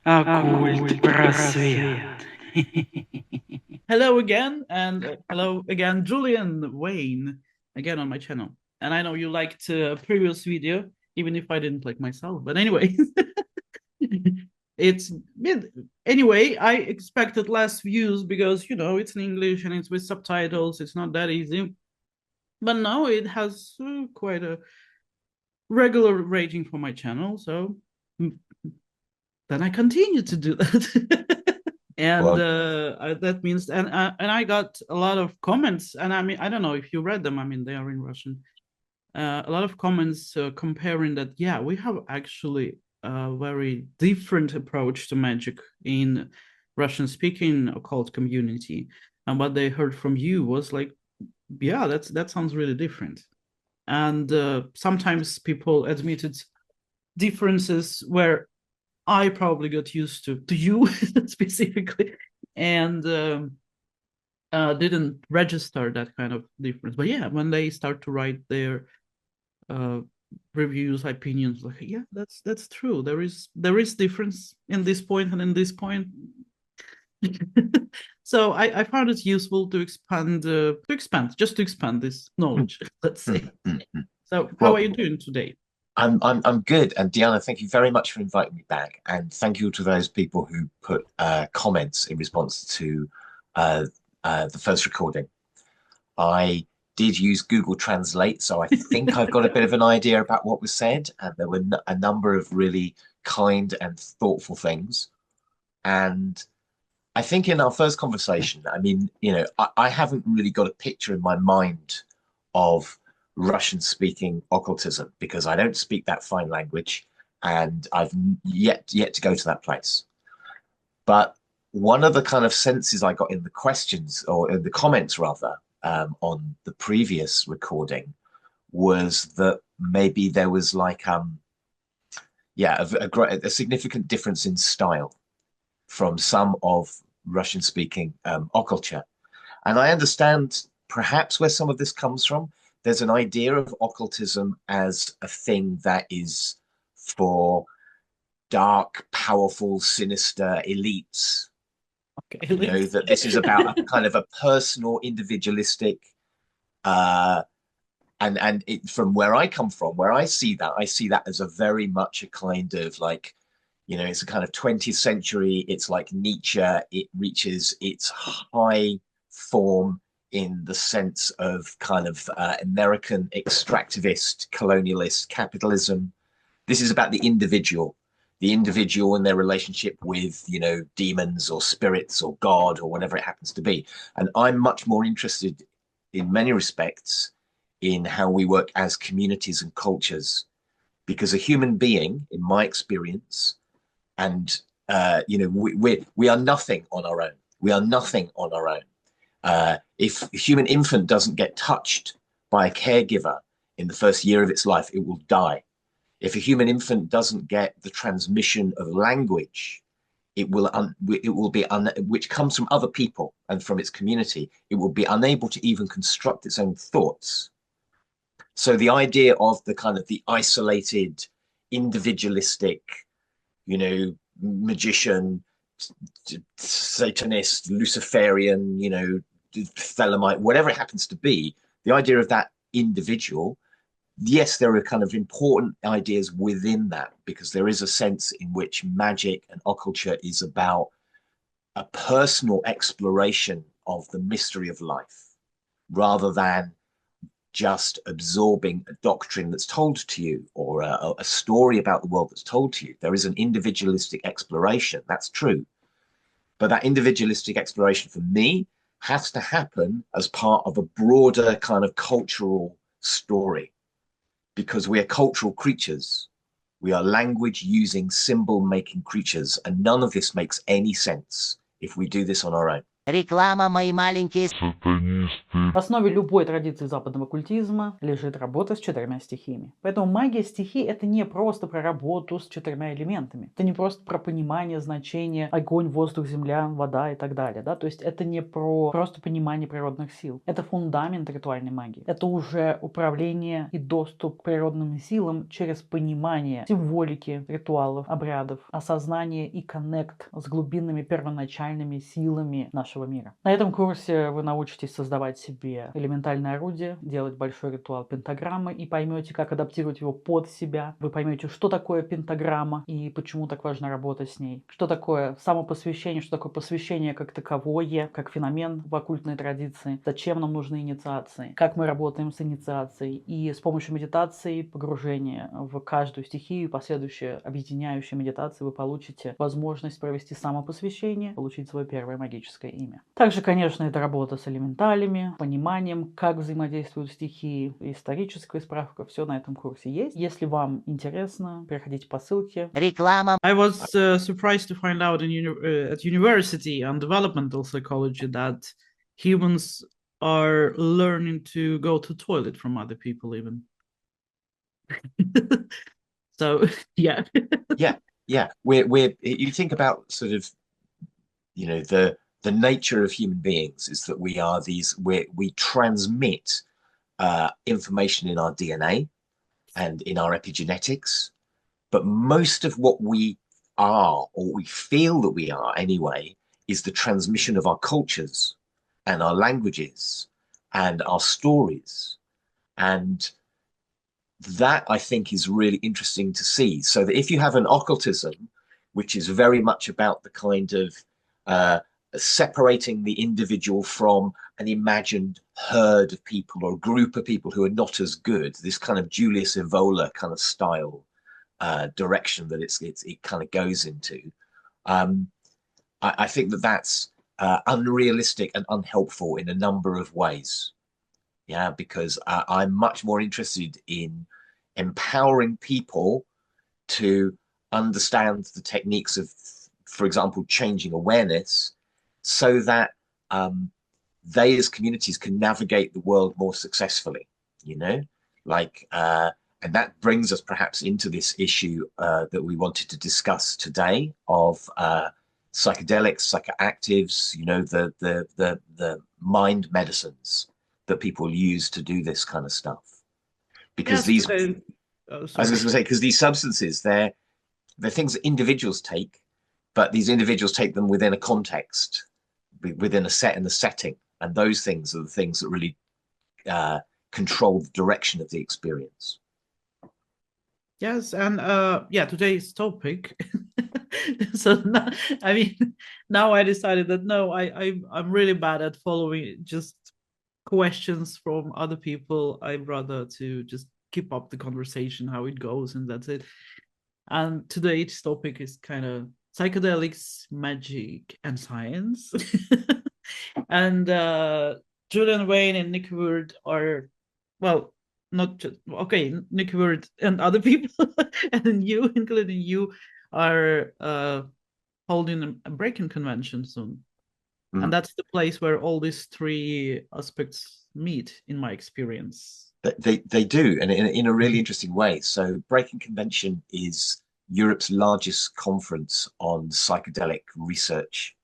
Оккульт просвет. Hello again, and hello again, Julian Wayne, again on my channel. And I know you liked a previous video, even if I didn't like myself. But anyway, it's anyway. I expected less views because it's in English and it's with subtitles. It's not that easy. But now it has quite a regular rating for my channel, so then I continue to do that. And Well, that means and I got a lot of comments, and I mean, I don't know if you read them. I mean, they are in Russian. A lot of comments comparing that, yeah, we have actually a very different approach to magic in Russian speaking occult community, and what they heard from you was like, yeah, that sounds really different. And sometimes people admitted differences where I probably got used to you specifically, and didn't register that kind of difference. But yeah, when they start to write their uh, reviews, opinions, like, yeah, that's true. There is difference in this point and in this point. So I found it useful to expand this knowledge. Let's say. So how are well, you doing today? I'm good. And Diana, thank you very much for inviting me back. And thank you to those people who put comments in response to uh, the first recording. I did use Google Translate, so I think I've got a bit of an idea about what was said. And there were a number of really kind and thoughtful things. And I think in our first conversation, I mean, I haven't really got a picture in my mind of Russian speaking occultism because I don't speak that fine language and I've yet to go to that place. But one of the kind of senses I got in the questions or in the comments rather on the previous recording was that maybe there was like a significant difference in style from some of Russian speaking occulture. And I understand perhaps where some of this comes from. There's an idea of occultism as a thing that is for dark, powerful, sinister elites. Okay, That this is about a kind of a personal, individualistic, uh, from where I come from, where I see that as a very much a kind of like, it's a kind of 20th century. It's like Nietzsche. It reaches its high form in the sense of kind of American extractivist, colonialist capitalism. This is about the individual and their relationship with, demons or spirits or God or whatever it happens to be. And I'm much more interested in many respects in how we work as communities and cultures. Because a human being, in my experience, and we are nothing on our own. We are nothing on our own. If a human infant doesn't get touched by a caregiver in the first year of its life, it will die. If a human infant doesn't get the transmission of language, which comes from other people and from its community, it will be unable to even construct its own thoughts. So the idea of the kind of the isolated, individualistic, magician, Satanist, Luciferian, Thelemite, whatever it happens to be, the idea of that individual, yes, there are kind of important ideas within that because there is a sense in which magic and occulture is about a personal exploration of the mystery of life rather than just absorbing a doctrine that's told to you or a story about the world that's told to you. There is an individualistic exploration. That's true. But that individualistic exploration for me has to happen as part of a broader kind of cultural story because we are cultural creatures. We are language using, symbol making creatures. And none of this makes any sense if we do this on our own. Реклама, мои маленькие сатанисты. В основе любой традиции западного оккультизма лежит работа с 4 стихиями. Поэтому магия стихий — это не просто про работу с 4 элементами. Это не просто про понимание значения огонь, воздух, земля, вода и так далее. Да? То есть это не про просто понимание природных сил. Это фундамент ритуальной магии. Это уже управление и доступ к природным силам через понимание символики, ритуалов, обрядов, осознание и коннект с глубинными первоначальными силами нашего мира. На этом курсе вы научитесь создавать себе элементальное орудие, делать большой ритуал пентаграммы и поймете, как адаптировать его под себя. Вы поймете, что такое пентаграмма и почему так важно работать с ней. Что такое самопосвящение, что такое посвящение как таковое, как феномен в оккультной традиции. Зачем нам нужны инициации. Как мы работаем с инициацией. И с помощью медитации, погружения в каждую стихию, последующие объединяющие медитации, вы получите возможность провести самопосвящение, получить свое первое магическое имя. Также, конечно, это работа с элементалями, пониманием, как взаимодействуют стихии, историческая справка, все на этом курсе есть. Если вам интересно, переходите по ссылке. Реклама. I was surprised to find out at university on developmental psychology that humans are learning to go to toilet from other people even. So, yeah. Yeah. You think about sort of, you know, the nature of human beings is that we transmit information in our DNA and in our epigenetics, but most of what we are, or we feel that we are anyway, is the transmission of our cultures and our languages and our stories. And that, I think, is really interesting to see. So that if you have an occultism, which is very much about the kind of separating the individual from an imagined herd of people or a group of people who are not as good, this kind of Julius Evola kind of style direction that it kind of goes into, I think that's unrealistic and unhelpful in a number of ways. Yeah, because I'm much more interested in empowering people to understand the techniques of, for example, changing awareness, so that they as communities can navigate the world more successfully, you know, like, and that brings us perhaps into this issue that we wanted to discuss today of psychedelics, psychoactives, you know, the mind medicines that people use to do this kind of stuff. Because Yes, I was going to say, because these substances, they're things that individuals take, but these individuals take them within a context, within a setting, and those things are the things that really control the direction of the experience. Yes, and yeah, today's topic. So now, I mean, now I decided that no, I'm really bad at following just questions from other people. I'd rather to just keep up the conversation, how it goes, and that's it. And today's topic is kind of psychedelics, magic, and science. And Julian Wayne and Nick Ward are, well, not just, okay, Nick Ward and other people, and then you, including you, are holding a breaking convention soon. Mm. And that's the place where all these three aspects meet, in my experience. They do, and in a really interesting way. So Breaking Convention is Europe's largest conference on psychedelic research,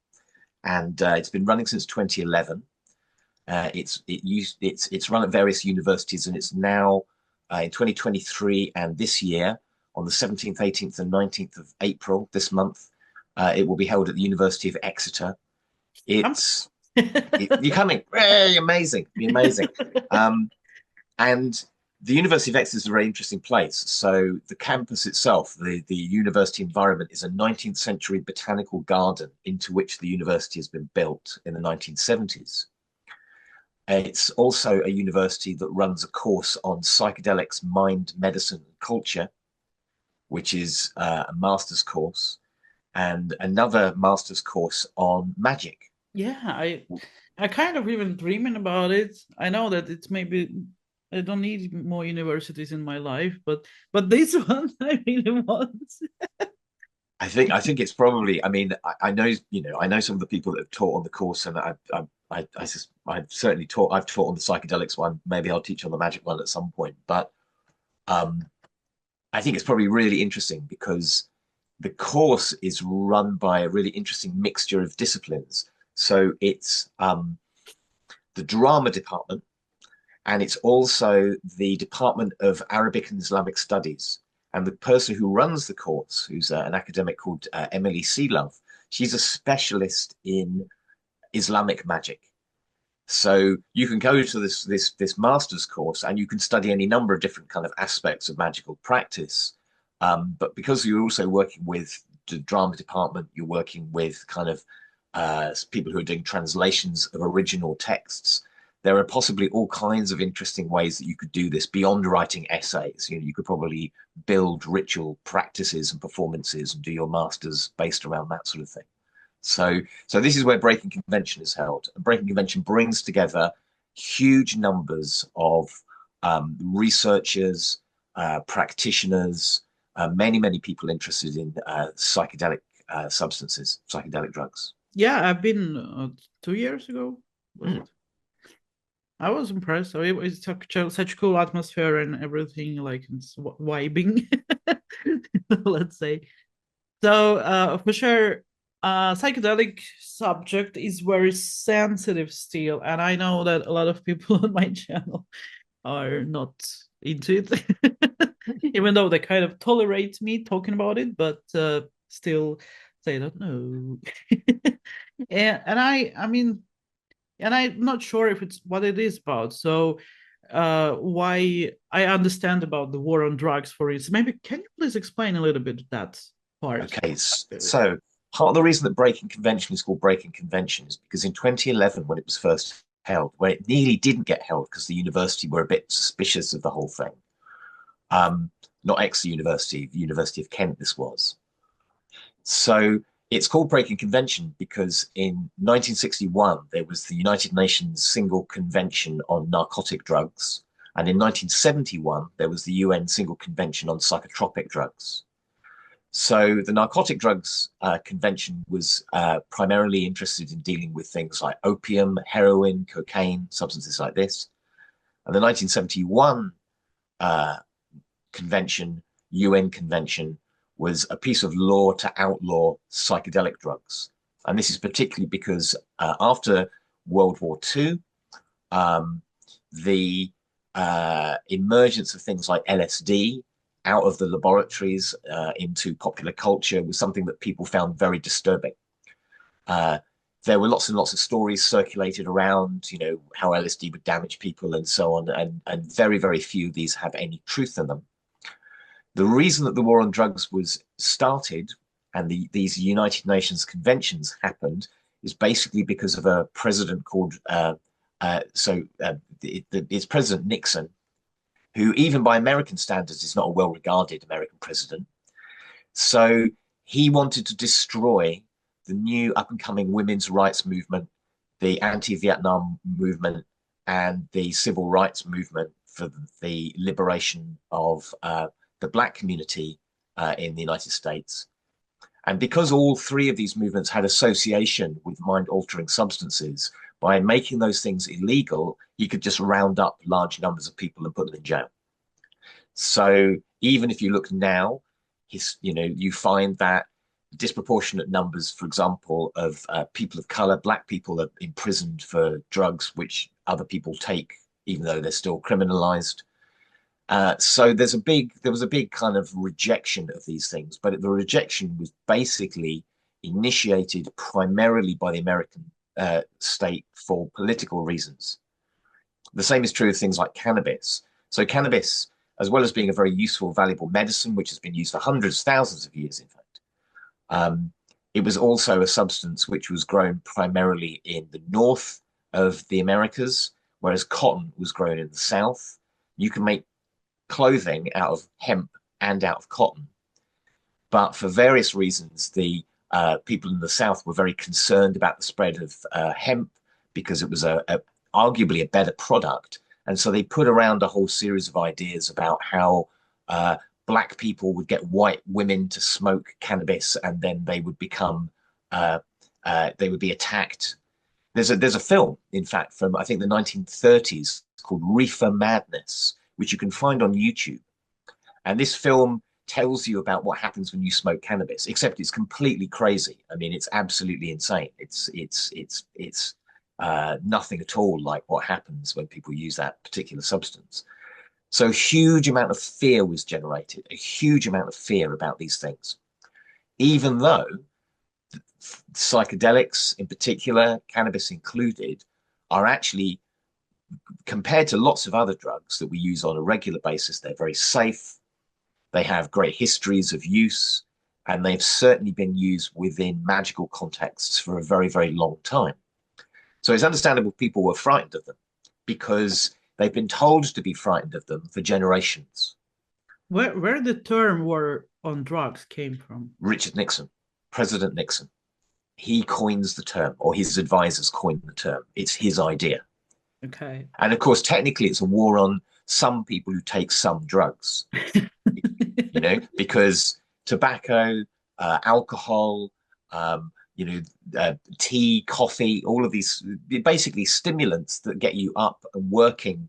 and it's been running since 2011. It's run at various universities, and it's now in 2023 and this year on the 17th, 18th, and 19th of April this month. It will be held at the University of Exeter. It's you're coming, hey, amazing. And the University of Exeter is a very interesting place. So the campus itself, the university environment, is a 19th century botanical garden into which the university has been built in the 1970s. It's also a university that runs a course on psychedelics, mind, medicine, and culture, which is a master's course, and another master's course on magic. Yeah, I kind of even dreaming about it. I know that it's maybe I don't need more universities in my life, but this one I really want. I think it's probably. I mean, I know, I know some of the people that have taught on the course, and I've certainly taught. I've taught on the psychedelics one. Maybe I'll teach on the magic one at some point. But I think it's probably really interesting because the course is run by a really interesting mixture of disciplines. So it's the drama department, and it's also the Department of Arabic and Islamic Studies. And the person who runs the course, who's an academic called Emily Seelove, she's a specialist in Islamic magic. So you can go to this master's course and you can study any number of different kind of aspects of magical practice. But because you're also working with the drama department, you're working with kind of people who are doing translations of original texts. There are possibly all kinds of interesting ways that you could do this beyond writing essays. You could probably build ritual practices and performances and do your masters based around that sort of thing. So this is where Breaking Convention is held. And Breaking Convention brings together huge numbers of researchers, practitioners, many people interested in psychedelic substances, psychedelic drugs. Yeah, I've been 2 years ago. I was impressed. So it's such a cool atmosphere and everything, like it's vibing, let's say. So for sure, psychedelic subject is very sensitive still, and I know that a lot of people on my channel are not into it, even though they kind of tolerate me talking about it, but still they don't know. and I mean, and I'm not sure if it's what it is about. So why I understand about the war on drugs, for instance. Maybe can you please explain a little bit that part? Okay, so part of the reason that Breaking Convention is called Breaking Convention is because in 2011, when it was first held, where it nearly didn't get held because the university were a bit suspicious of the whole thing. Not Exeter University, the University of Kent, this was. So it's called Breaking Convention because in 1961, there was the United Nations Single Convention on Narcotic Drugs. And in 1971, there was the UN Single Convention on Psychotropic Drugs. So the Narcotic Drugs Convention was primarily interested in dealing with things like opium, heroin, cocaine, substances like this. And the 1971 convention, UN convention, was a piece of law to outlaw psychedelic drugs. And this is particularly because after World War II, the emergence of things like LSD out of the laboratories into popular culture was something that people found very disturbing. There were lots and lots of stories circulated around, how LSD would damage people and so on, and very, very few of these have any truth in them. The reason that the war on drugs was started and these United Nations conventions happened is basically because of a president called, it's President Nixon, who even by American standards is not a well-regarded American president. So he wanted to destroy the new up-and-coming women's rights movement, the anti-Vietnam movement, and the civil rights movement for the liberation of the Black community in the United States. And because all three of these movements had association with mind-altering substances, by making those things illegal, he could just round up large numbers of people and put them in jail. So even if you look now, you find that disproportionate numbers, for example, of people of color, Black people, are imprisoned for drugs which other people take, even though they're still criminalized. So there was a big kind of rejection of these things, but the rejection was basically initiated primarily by the American state for political reasons. The same is true of things like cannabis. So cannabis, as well as being a very useful, valuable medicine, which has been used for hundreds, thousands of years, in fact, it was also a substance which was grown primarily in the north of the Americas, whereas cotton was grown in the south. You can make clothing out of hemp and out of cotton. But for various reasons, the people in the South were very concerned about the spread of hemp because it was arguably a better product. And so they put around a whole series of ideas about how black people would get white women to smoke cannabis, and then they would become they would be attacked. There's a film, in fact, from I think the 1930s called Reefer Madness, which you can find on YouTube. And this film tells you about what happens when you smoke cannabis, except it's completely crazy. I mean, it's absolutely insane. It's nothing at all like what happens when people use that particular substance. So a huge amount of fear was generated, a huge amount of fear about these things, even though psychedelics in particular, cannabis included, are actually, compared to lots of other drugs that we use on a regular basis, they're very safe. They have great histories of use, and they've certainly been used within magical contexts for a very, very long time. So it's understandable people were frightened of them because they've been told to be frightened of them for generations. Where the term war on drugs came from? Richard Nixon, President Nixon. He coins the term, or his advisors coined the term. It's his idea. Okay. And of course, technically, it's a war on some people who take some drugs, you know, because tobacco, alcohol, tea, coffee, all of these basically stimulants that get you up and working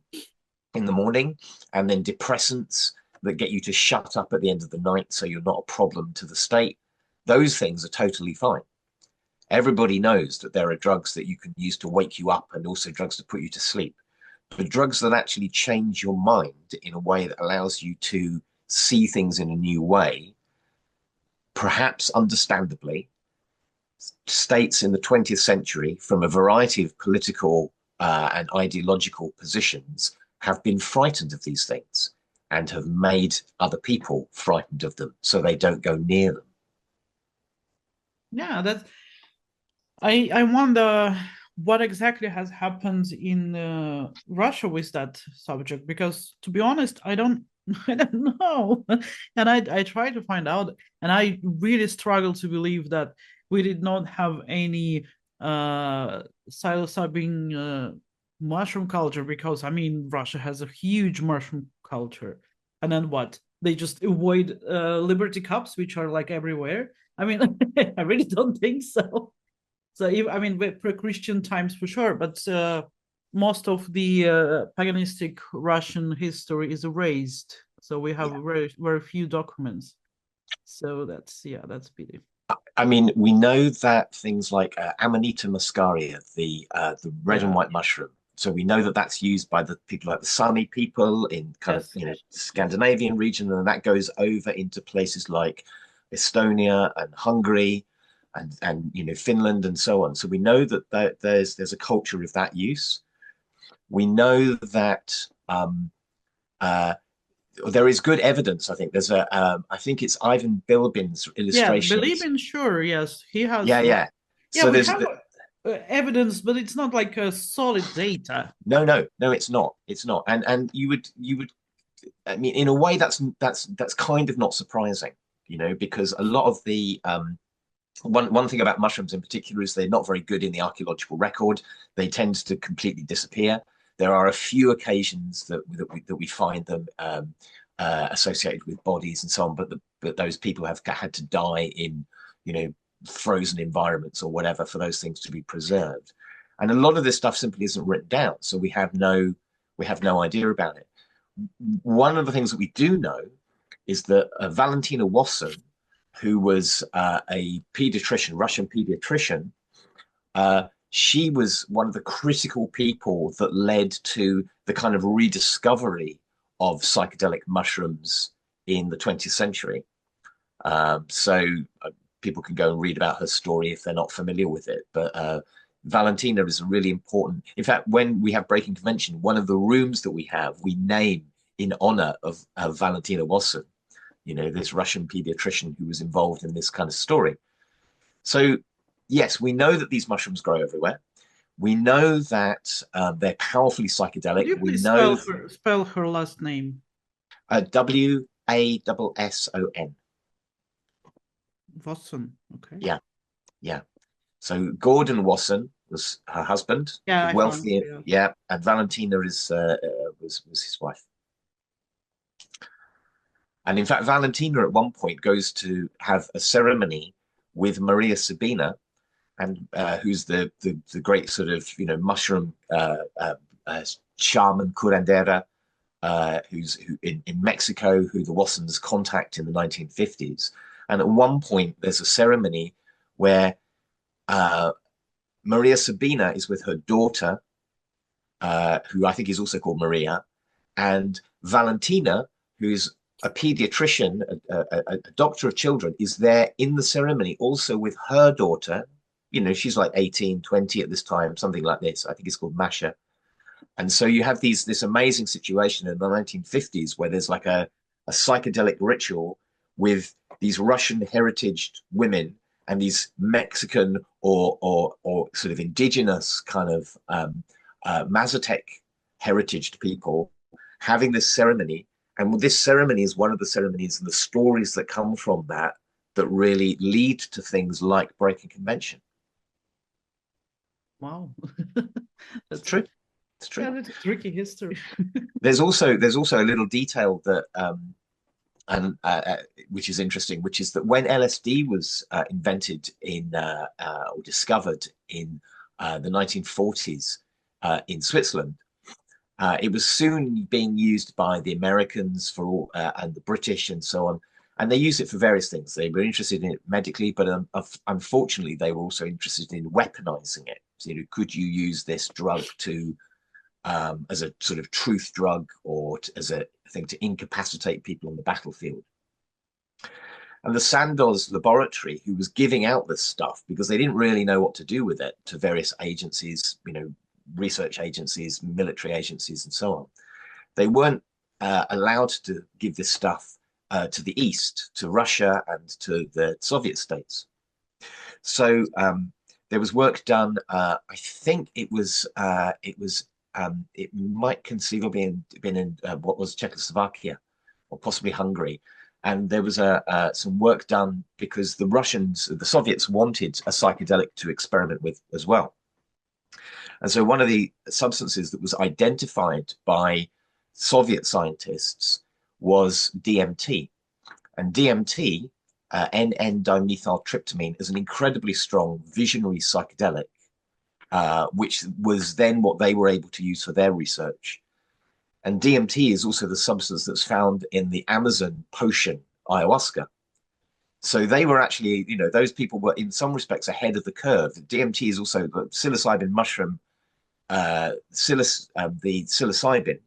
in the morning, and then depressants that get you to shut up at the end of the night so you're not a problem to the state. Those things are totally fine. Everybody knows that there are drugs that you can use to wake you up and also drugs to put you to sleep. But drugs that actually change your mind in a way that allows you to see things in a new way, perhaps understandably, states in the 20th century from a variety of political and ideological positions have been frightened of these things and have made other people frightened of them so they don't go near them. Yeah, that's... I wonder what exactly has happened in Russia with that subject, because to be honest, I don't know. And I try to find out, and I really struggle to believe that we did not have any psilocybin mushroom culture, because I mean Russia has a huge mushroom culture. And then what? They just avoid Liberty Cups, which are like everywhere. I mean, I really don't think so. So, I mean, pre-Christian times for sure, but most of the paganistic Russian history is erased. So we have very, very few documents. So that's pity. I mean, we know that things like Amanita muscaria, the red and white mushroom. So we know that that's used by the people like the Sami people in kind of Scandinavian region, and that goes over into places like Estonia and Hungary. And Finland and so on. So we know that there's a culture of that use. We know that there is good evidence. I think there's I think it's Ivan Bilibin's illustration. Yeah, Bilibin, sure, yes, he has. Yeah. So we have evidence, but it's not like a solid data. No, it's not. It's not. And you would. I mean, in a way, that's kind of not surprising, because a lot of the one thing about mushrooms in particular is they're not very good in the archaeological record. They tend to completely disappear. There are a few occasions that we find them associated with bodies and so on, but those people have had to die in frozen environments or whatever for those things to be preserved. And a lot of this stuff simply isn't written down, so we have no idea about it. One of the things that we do know is that Valentina Wasson, who was a pediatrician, Russian pediatrician, she was one of the critical people that led to the kind of rediscovery of psychedelic mushrooms in the 20th century. So people can go and read about her story if they're not familiar with it. But Valentina is a really important... In fact, when we have Breaking Convention, one of the rooms that we name in honor of Valentina Wasson, this Russian pediatrician who was involved in this kind of story. So, yes, we know that these mushrooms grow everywhere. We know that they're powerfully psychedelic. Could you please spell her last name? Wasson. Wasson, okay. Yeah. So Gordon Wasson was her husband. Yeah, wealthy. And Valentina was his wife. And in fact, Valentina at one point goes to have a ceremony with Maria Sabina, and who's the great sort of mushroom shaman curandera, who in Mexico, who the Watsons contact in the 1950s. And at one point, there's a ceremony where Maria Sabina is with her daughter, who I think is also called Maria, and Valentina, who's a pediatrician, a doctor of children, is there in the ceremony also with her daughter. She's like 18, 20 at this time, something like this. I think it's called Masha. And so you have this amazing situation in the 1950s where there's like a psychedelic ritual with these Russian heritage women and these Mexican or sort of indigenous kind of Mazatec heritage people having this ceremony. And this ceremony is one of the ceremonies and the stories that come from that really lead to things like breaking convention. Wow. That's true. It's true. Yeah, it's tricky history. There's also a little detail that which is interesting, which is that when LSD was invented or discovered in the 1940s in Switzerland, it was soon being used by the Americans and the British and so on. And they used it for various things. They were interested in it medically, but unfortunately, they were also interested in weaponizing it. So, could you use this drug to as a sort of truth drug or as a thing to incapacitate people on the battlefield? And the Sandoz laboratory, who was giving out this stuff because they didn't really know what to do with it, to various agencies, research agencies, military agencies, and so on, they weren't allowed to give this stuff to the East, to Russia and to the Soviet states. So there was work done. I think it might conceivably have been in what was Czechoslovakia or possibly Hungary. And there was some work done because the Soviets wanted a psychedelic to experiment with as well. And so one of the substances that was identified by Soviet scientists was DMT. And DMT, N-N-dimethyltryptamine, is an incredibly strong visionary psychedelic, which was then what they were able to use for their research. And DMT is also the substance that's found in the Amazon potion, ayahuasca. So they were actually, those people were in some respects ahead of the curve. DMT is also the psilocybin mushroom, the psilocybin,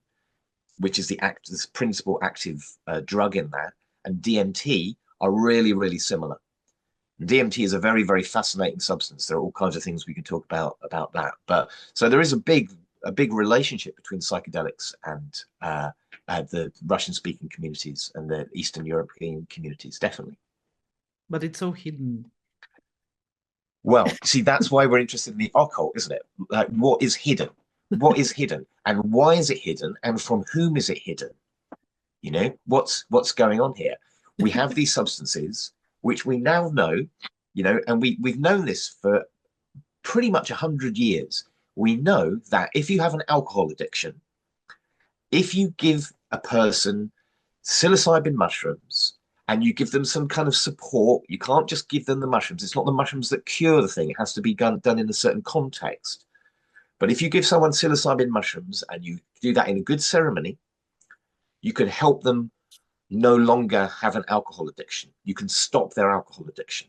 which is the principal active drug in that, and DMT are really, really similar. DMT is a very, very fascinating substance. There are all kinds of things we can talk about that. But so there is a big relationship between psychedelics and the Russian-speaking communities and the Eastern European communities, definitely. But it's so hidden. Well, see, that's why we're interested in the occult, isn't it? Like, what is hidden? What is hidden? And why is it hidden? And from whom is it hidden? What's going on here? We have these substances, which we now know, and we've known this for pretty much 100 years. We know that if you have an alcohol addiction, if you give a person psilocybin mushrooms and you give them some kind of support, you can't just give them the mushrooms. It's not the mushrooms that cure the thing. It has to be done in a certain context. But if you give someone psilocybin mushrooms and you do that in a good ceremony, you can help them no longer have an alcohol addiction. You can stop their alcohol addiction.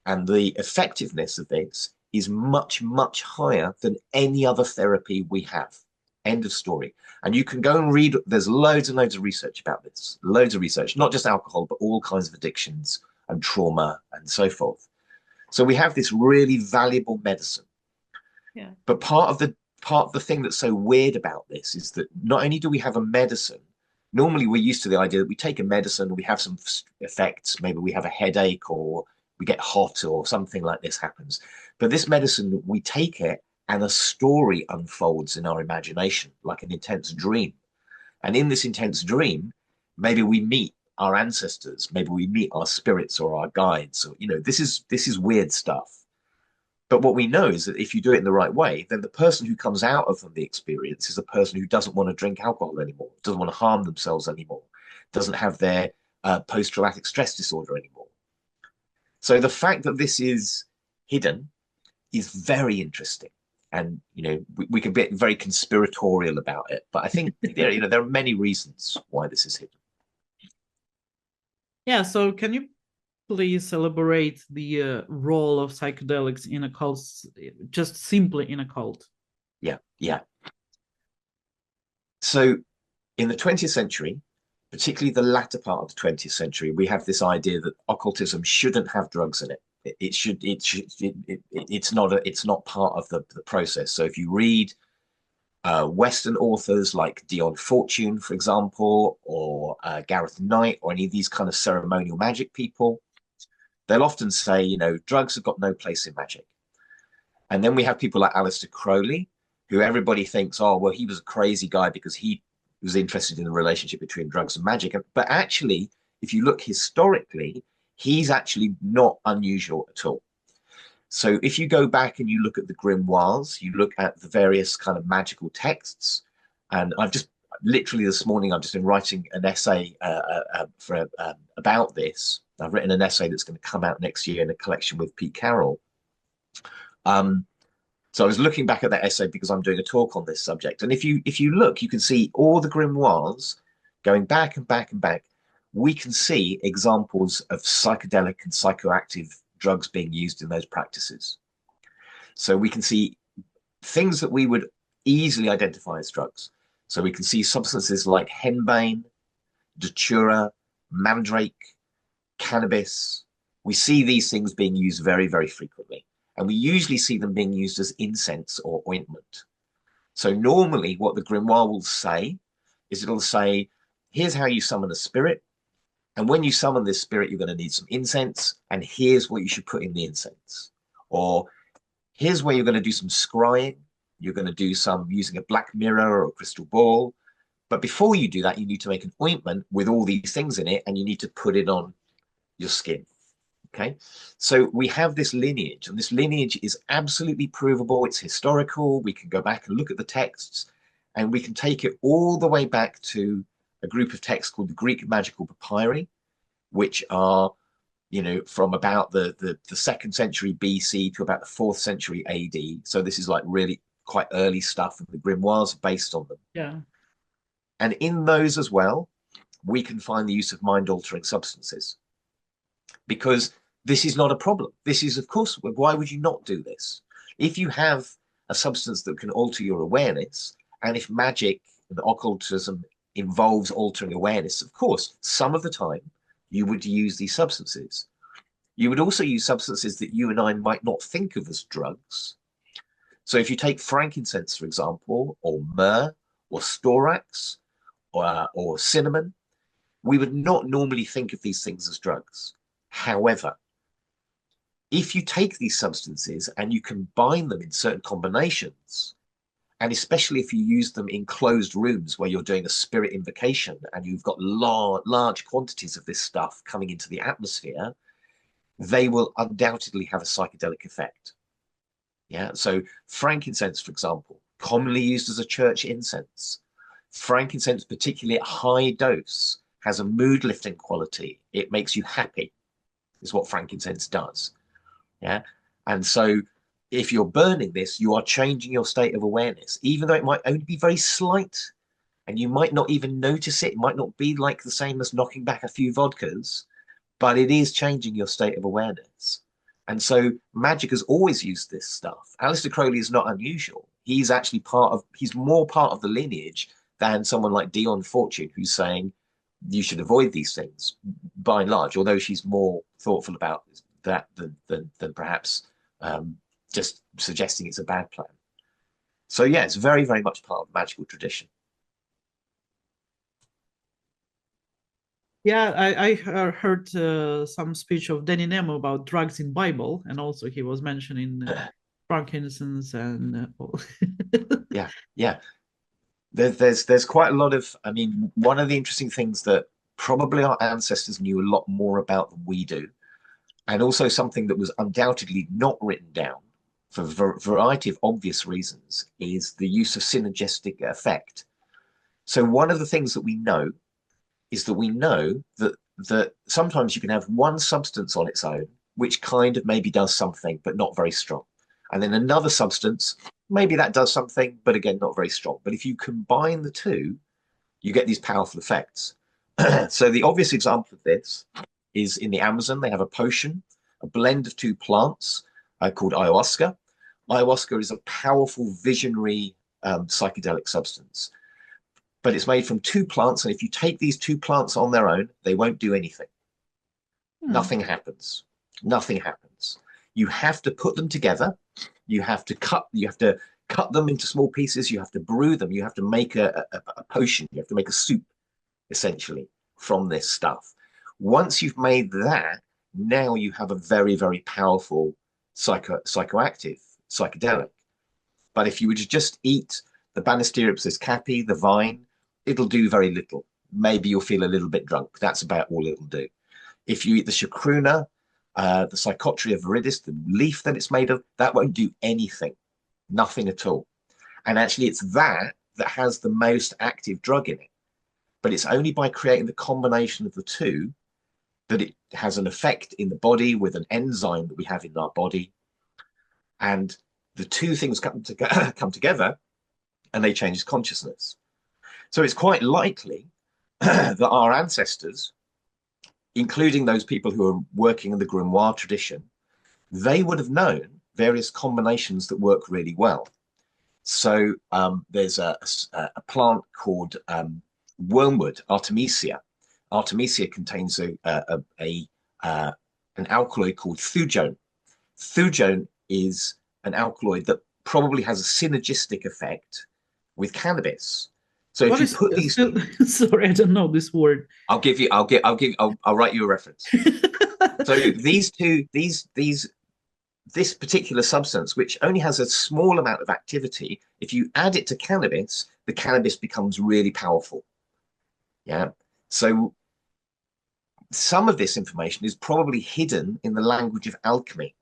And the effectiveness of this is much, much higher than any other therapy we have. End of story. And you can go and read, there's loads and loads of research about this, loads of research, not just alcohol, but all kinds of addictions and trauma and so forth. So we have this really valuable medicine. Yeah. But part of the thing that's so weird about this is that not only do we have a medicine, normally we're used to the idea that we take a medicine, we have some effects, maybe we have a headache or we get hot or something like this happens. But this medicine, we take it and a story unfolds in our imagination, like an intense dream. And in this intense dream, maybe we meet our ancestors, maybe we meet our spirits or our guides, or, this is weird stuff. But what we know is that if you do it in the right way, then the person who comes out of the experience is a person who doesn't want to drink alcohol anymore, doesn't want to harm themselves anymore, doesn't have their post-traumatic stress disorder anymore. So the fact that this is hidden is very interesting. And, you know, we can be very conspiratorial about it, but I think, you know, there are many reasons why this is hidden. Yeah, so can you please elaborate the role of psychedelics in a cult, just simply in a cult? Yeah. So in the 20th century, particularly the latter part of the 20th century, we have this idea that occultism shouldn't have drugs in it. It's not part of the process. So if you read Western authors like Dion Fortune, for example, or Gareth Knight, or any of these kind of ceremonial magic people, they'll often say, you know, drugs have got no place in magic. And then we have people like Aleister Crowley, who everybody thinks, oh, well, he was a crazy guy because he was interested in the relationship between drugs and magic. But actually, if you look historically, he's actually not unusual at all. So if you go back and you look at the grimoires, you look at the various kind of magical texts, and I've just literally this morning, I've just been writing an essay about this. I've written an essay that's going to come out next year in a collection with Pete Carroll. So I was looking back at that essay because I'm doing a talk on this subject. And if you look, you can see all the grimoires going back and back and back. We can see examples of psychedelic and psychoactive drugs being used in those practices. So we can see things that we would easily identify as drugs. So we can see substances like henbane, datura, mandrake, cannabis. We see these things being used very, very frequently. And we usually see them being used as incense or ointment. So normally what the grimoire will say is it'll say, here's how you summon a spirit. And when you summon this spirit, you're going to need some incense. And here's what you should put in the incense. Or here's where you're going to do some scrying. You're going to do some using a black mirror or a crystal ball. But before you do that, you need to make an ointment with all these things in it, and you need to put it on your skin. Okay, so we have this lineage, and this lineage is absolutely provable. It's historical. We can go back and look at the texts, and we can take it all the way back to a group of texts called the Greek magical papyri, which are, you know, from about the 2nd century BC to about the 4th century AD. So this is like really quite early stuff, and the grimoires are based on them. Yeah. And in those as well, we can find the use of mind-altering substances, because this is not a problem. This is, of course, why would you not do this? If you have a substance that can alter your awareness, and if magic and occultism involves altering awareness, of course, some of the time you would use these substances. You would also use substances that you and I might not think of as drugs. So if you take frankincense, for example, or myrrh, or storax, or cinnamon, we would not normally think of these things as drugs. However, if you take these substances and you combine them in certain combinations, and especially if you use them in closed rooms where you're doing a spirit invocation and you've got large quantities of this stuff coming into the atmosphere, they will undoubtedly have a psychedelic effect. Yeah, so frankincense, for example, commonly used as a church incense. Frankincense, particularly at high dose, has a mood lifting quality. It makes you happy, is what frankincense does. Yeah, and so if you're burning this, you are changing your state of awareness, even though it might only be very slight, and you might not even notice it. It might not be like the same as knocking back a few vodkas, but it is changing your state of awareness. And so magic has always used this stuff. Aleister Crowley is not unusual. He's actually he's more part of the lineage than someone like Dion Fortune, who's saying you should avoid these things by and large, although she's more thoughtful about that than perhaps just suggesting it's a bad plan. So yeah, it's very, very much part of the magical tradition. Yeah, I heard some speech of Danny Nemo about drugs in Bible, and also he was mentioning frankincense and yeah. There's quite a lot of, I mean, one of the interesting things that probably our ancestors knew a lot more about than we do, and also something that was undoubtedly not written down for a variety of obvious reasons, is the use of synergistic effect. So one of the things that we know is that we know that that sometimes you can have one substance on its own, which kind of maybe does something, but not very strong. And then another substance, maybe that does something, but again, not very strong. But if you combine the two, you get these powerful effects. So the obvious example of this is in the Amazon. They have a potion, a blend of two plants called ayahuasca. Ayahuasca is a powerful visionary psychedelic substance, but it's made from two plants. And if you take these two plants on their own, they won't do anything. Nothing happens. Nothing happens. You have to put them together. You have to cut them into small pieces. You have to brew them. You have to make a potion. You have to make a soup, essentially, from this stuff. Once you've made that, now you have a very, very powerful psychoactive psychedelic. But if you were to just eat the Banisteriopsis capi, the vine, it'll do very little. Maybe you'll feel a little bit drunk. That's about all it'll do. If you eat the chacruna, the Psychotria viridis, the leaf that it's made of, that won't do anything. Nothing at all. And actually, it's that has the most active drug in it. But it's only by creating the combination of the two that it has an effect in the body with an enzyme that we have in our body. And the two things come together and they change consciousness. So it's quite likely that our ancestors, including those people who are working in the grimoire tradition, they would have known various combinations that work really well. So there's a plant called wormwood, Artemisia. Artemisia contains an alkaloid called thujone. Thujone is an alkaloid that probably has a synergistic effect with cannabis. So if you put these, sorry, I don't know this word. I'll write you a reference. So this particular substance, which only has a small amount of activity, if you add it to cannabis, the cannabis becomes really powerful. Yeah. So some of this information is probably hidden in the language of alchemy.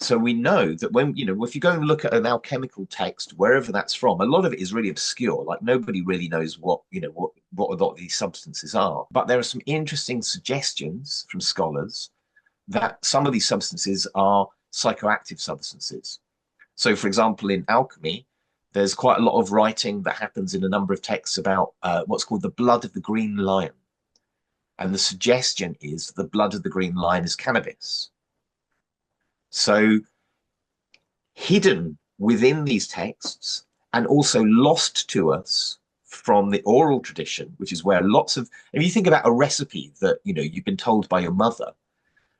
So we know that when, if you go and look at an alchemical text, wherever that's from, a lot of it is really obscure. Like nobody really knows what a lot of these substances are. But there are some interesting suggestions from scholars that some of these substances are psychoactive substances. So, for example, in alchemy, there's quite a lot of writing that happens in a number of texts about what's called the blood of the green lion. And the suggestion is the blood of the green lion is cannabis. So hidden within these texts and also lost to us from the oral tradition, which is where if you think about a recipe that, you've been told by your mother,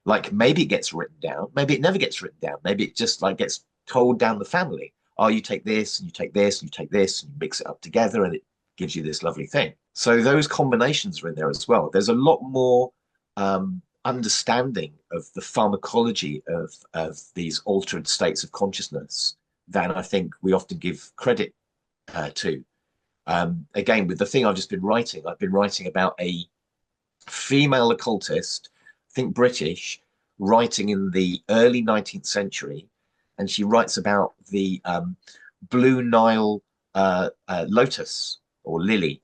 like maybe it gets written down, maybe it never gets written down, maybe it just like gets told down the family. Oh, you take this and you take this and you take this and you mix it up together and it gives you this lovely thing. So those combinations are in there as well. There's a lot more understanding of the pharmacology of these altered states of consciousness than I think we often give credit to. Again, with the thing I've been writing about a female occultist, I think British, writing in the early 19th century, and she writes about the Blue Nile lotus or lily.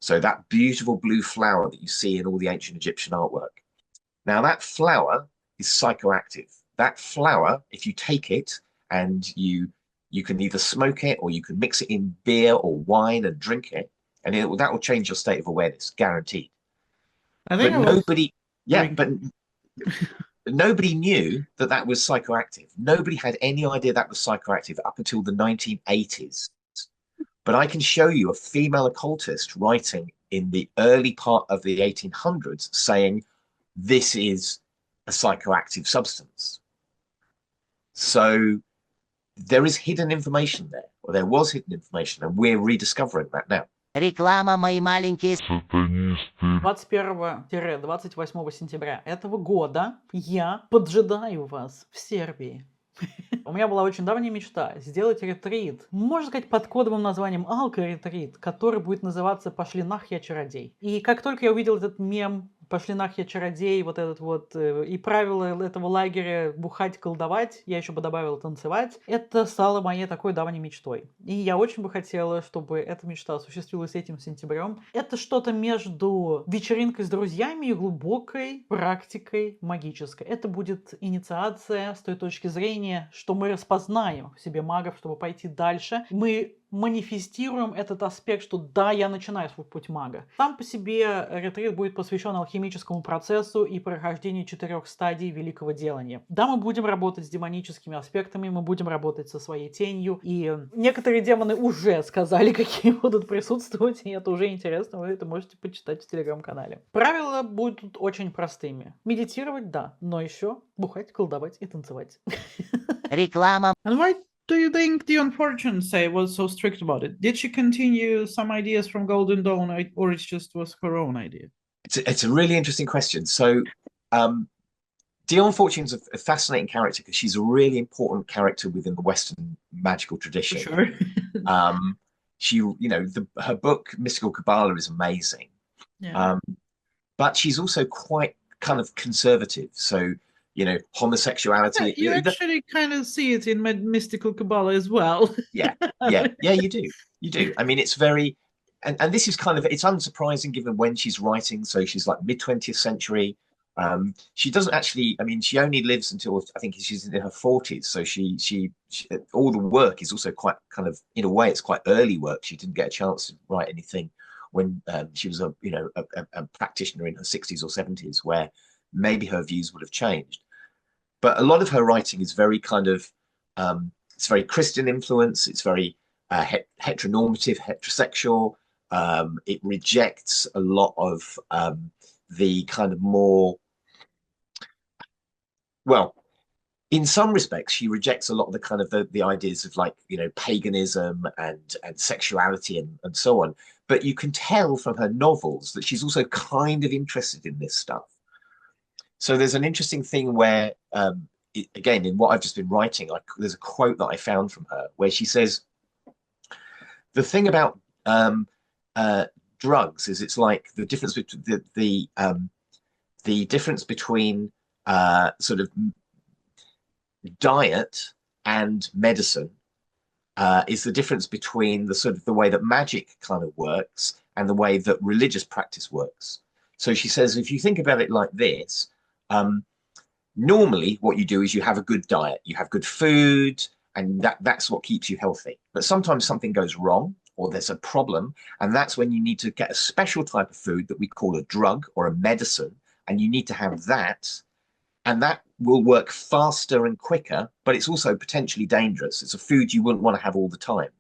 So that beautiful blue flower that you see in all the ancient Egyptian artwork. Now that flower is psychoactive. That flower, if you take it and you can either smoke it or you can mix it in beer or wine and drink it, and that will change your state of awareness, guaranteed. But nobody knew that was psychoactive. Nobody had any idea that was psychoactive up until the 1980s. But I can show you a female occultist writing in the early part of the 1800s saying, this is a psychoactive substance. So there is hidden information there, or there was hidden information, and we're rediscovering that now. Реклама, мои маленькие сатанисты. 21-28 сентября этого года я поджидаю вас в Сербии. У меня была очень давняя мечта сделать ретрит, можно сказать, под кодовым названием алко-ретрит, который будет называться «Пошли нах, я чародей». И как только я увидел этот мем пошли нах, я чародей, вот этот вот, и правила этого лагеря бухать, колдовать, я еще бы добавила танцевать, это стало моей такой давней мечтой. И я очень бы хотела, чтобы эта мечта осуществилась этим сентябрем. Это что-то между вечеринкой с друзьями и глубокой практикой магической. Это будет инициация с той точки зрения, что мы распознаем в себе магов, чтобы пойти дальше. Мы манифестируем этот аспект, что да, я начинаю свой путь мага. Сам по себе ретрит будет посвящен алхимическому процессу и прохождению 4 стадий великого делания. Да, мы будем работать с демоническими аспектами, мы будем работать со своей тенью, и некоторые демоны уже сказали, какие будут присутствовать, и это уже интересно, вы это можете почитать в телеграм-канале. Правила будут очень простыми. Медитировать, да, но еще бухать, колдовать и танцевать. Реклама. And why do you think the unfortunate say was so strict about it? Did she continue some ideas from Golden Dawn, or it just was her own idea? It's a really interesting question. So, Dion Fortune's a fascinating character because she's a really important character within the Western magical tradition. For sure. She, her book Mystical Kabbalah is amazing, but she's also quite kind of conservative. So, homosexuality. You actually kind of see it in Mystical Kabbalah as well. Yeah, you do. I mean, it's very, and this is kind of, it's unsurprising given when she's writing. So she's like mid-20th century. She doesn't actually, I mean, she only lives until I think she's in her 40s. So she all the work is also quite kind of, in a way, it's quite early work. She didn't get a chance to write anything when she was a practitioner in her 60s or 70s, where maybe her views would have changed. But a lot of her writing is very kind of, it's very Christian influence. It's very heteronormative, heterosexual. It rejects a lot of the kind of more, well, in some respects, she rejects a lot of the kind of the ideas of like, paganism and sexuality and so on. But you can tell from her novels that she's also kind of interested in this stuff. So there's an interesting thing where, again, in what I've just been writing, there's a quote that I found from her where she says, the thing about drugs is it's like the difference between the difference between sort of diet and medicine is the difference between the sort of the way that magic kind of works and the way that religious practice works. So she says, if you think about it like this, normally what you do is you have a good diet, you have good food, and that's what keeps you healthy. But sometimes something goes wrong or there's a problem, and that's when you need to get a special type of food that we call a drug or a medicine, and you need to have that, and that will work faster and quicker, but it's also potentially dangerous. It's a food you wouldn't want to have all the time.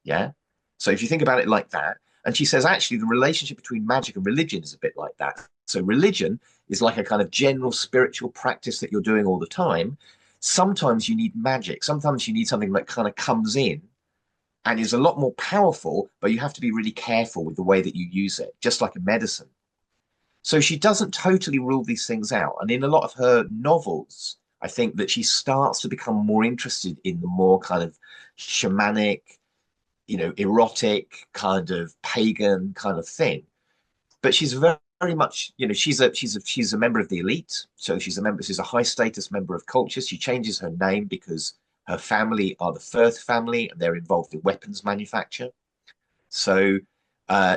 Yeah. So if you think about it like that, and she says, actually, the relationship between magic and religion is a bit like that. So religion is like a kind of general spiritual practice that you're doing all the time. Sometimes you need magic. Sometimes you need something that kind of comes in and is a lot more powerful, but you have to be really careful with the way that you use it, just like a medicine. So she doesn't totally rule these things out. And in a lot of her novels, I think that she starts to become more interested in the more kind of shamanic, erotic, kind of pagan kind of thing. But she's very much, she's a member of the elite. So she's a high status member of culture. She changes her name because her family are the Firth family and they're involved in weapons manufacture. So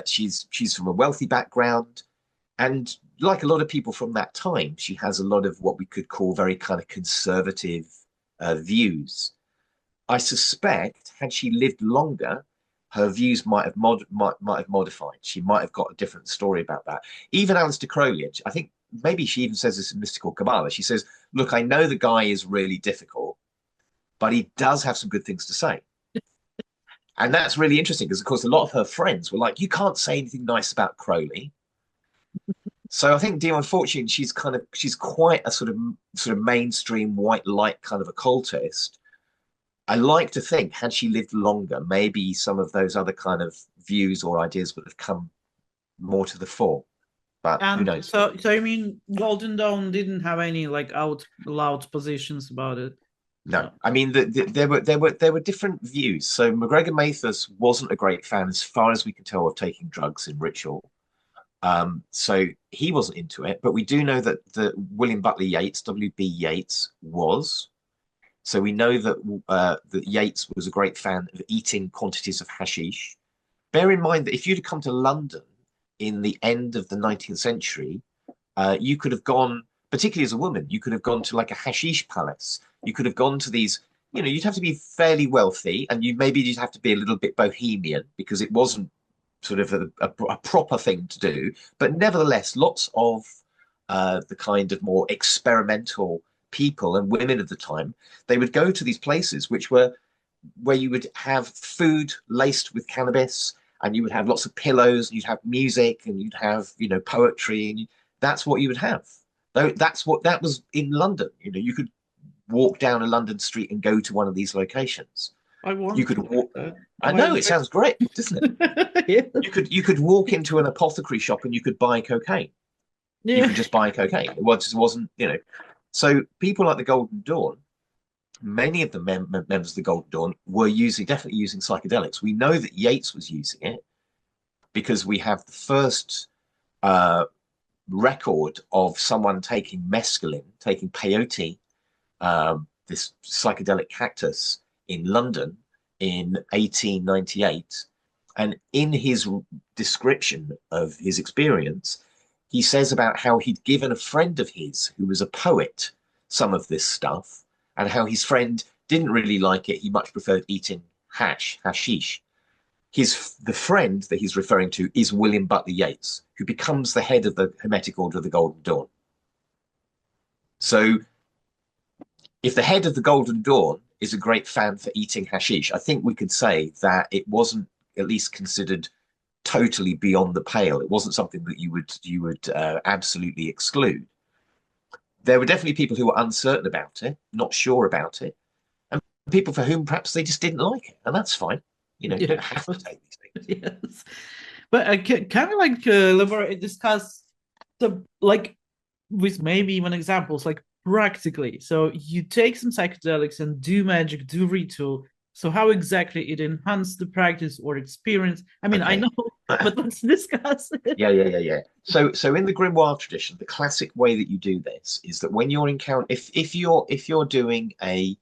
she's from a wealthy background. And like a lot of people from that time, she has a lot of what we could call very kind of conservative views. I suspect had she lived longer, her views might have modified. She might have got a different story about that. Even Aleister Crowley, I think maybe she even says this in Mystical Kabbalah. She says, look, I know the guy is really difficult, but he does have some good things to say. And that's really interesting because, of course, a lot of her friends were like, you can't say anything nice about Crowley. So I think Dion Fortune, she's quite a sort of mainstream white light kind of occultist. I like to think, had she lived longer, maybe some of those other kind of views or ideas would have come more to the fore. But who knows? So I mean, Golden Dawn didn't have any like loud positions about it. No, I mean there were different views. So MacGregor Mathers wasn't a great fan, as far as we can tell, of taking drugs in ritual. So he wasn't into it, but we do know that the William Butler Yeats, W.B. Yeats, was. So we know that Yeats was a great fan of eating quantities of hashish. Bear in mind that if you'd come to London in the end of the 19th century, you could have gone, particularly as a woman, you could have gone to like a hashish palace. You could have gone to these, you'd have to be fairly wealthy, and you'd have to be a little bit bohemian because it wasn't sort of a proper thing to do. But nevertheless, lots of the kind of more experimental people and women of the time, they would go to these places where you would have food laced with cannabis, and you would have lots of pillows, and you'd have music, and you'd have poetry, and that's what you would have. That was in London. You could walk down a London street and go to one of these locations. You could walk. I know, it sounds great, doesn't it? Yeah. You could walk into an apothecary shop and you could buy cocaine. Yeah. You could just buy cocaine. It wasn't. So people like the Golden Dawn, many of the members of the Golden Dawn were definitely using psychedelics. We know that Yeats was using it because we have the first record of someone taking mescaline, taking peyote, this psychedelic cactus, in London in 1898. And in his description of his experience, he says about how he'd given a friend of his who was a poet some of this stuff, and how his friend didn't really like it. He much preferred eating hashish. The friend that he's referring to is William Butler Yeats, who becomes the head of the Hermetic Order of the Golden Dawn. So if the head of the Golden Dawn is a great fan for eating hashish, I think we could say that it wasn't at least considered totally beyond the pale. It wasn't something that you would absolutely exclude. There were definitely people who were uncertain about it, not sure about it, and people for whom perhaps they just didn't like it, and that's fine. You don't have to take these things. Yes, but can we discuss with maybe even examples, practically? So you take some psychedelics and do magic, do ritual. So how exactly it enhanced the practice or experience? I mean, okay. I know, but let's discuss it. Yeah. So in the grimoire tradition, the classic way that you do this is that when you're if you're doing a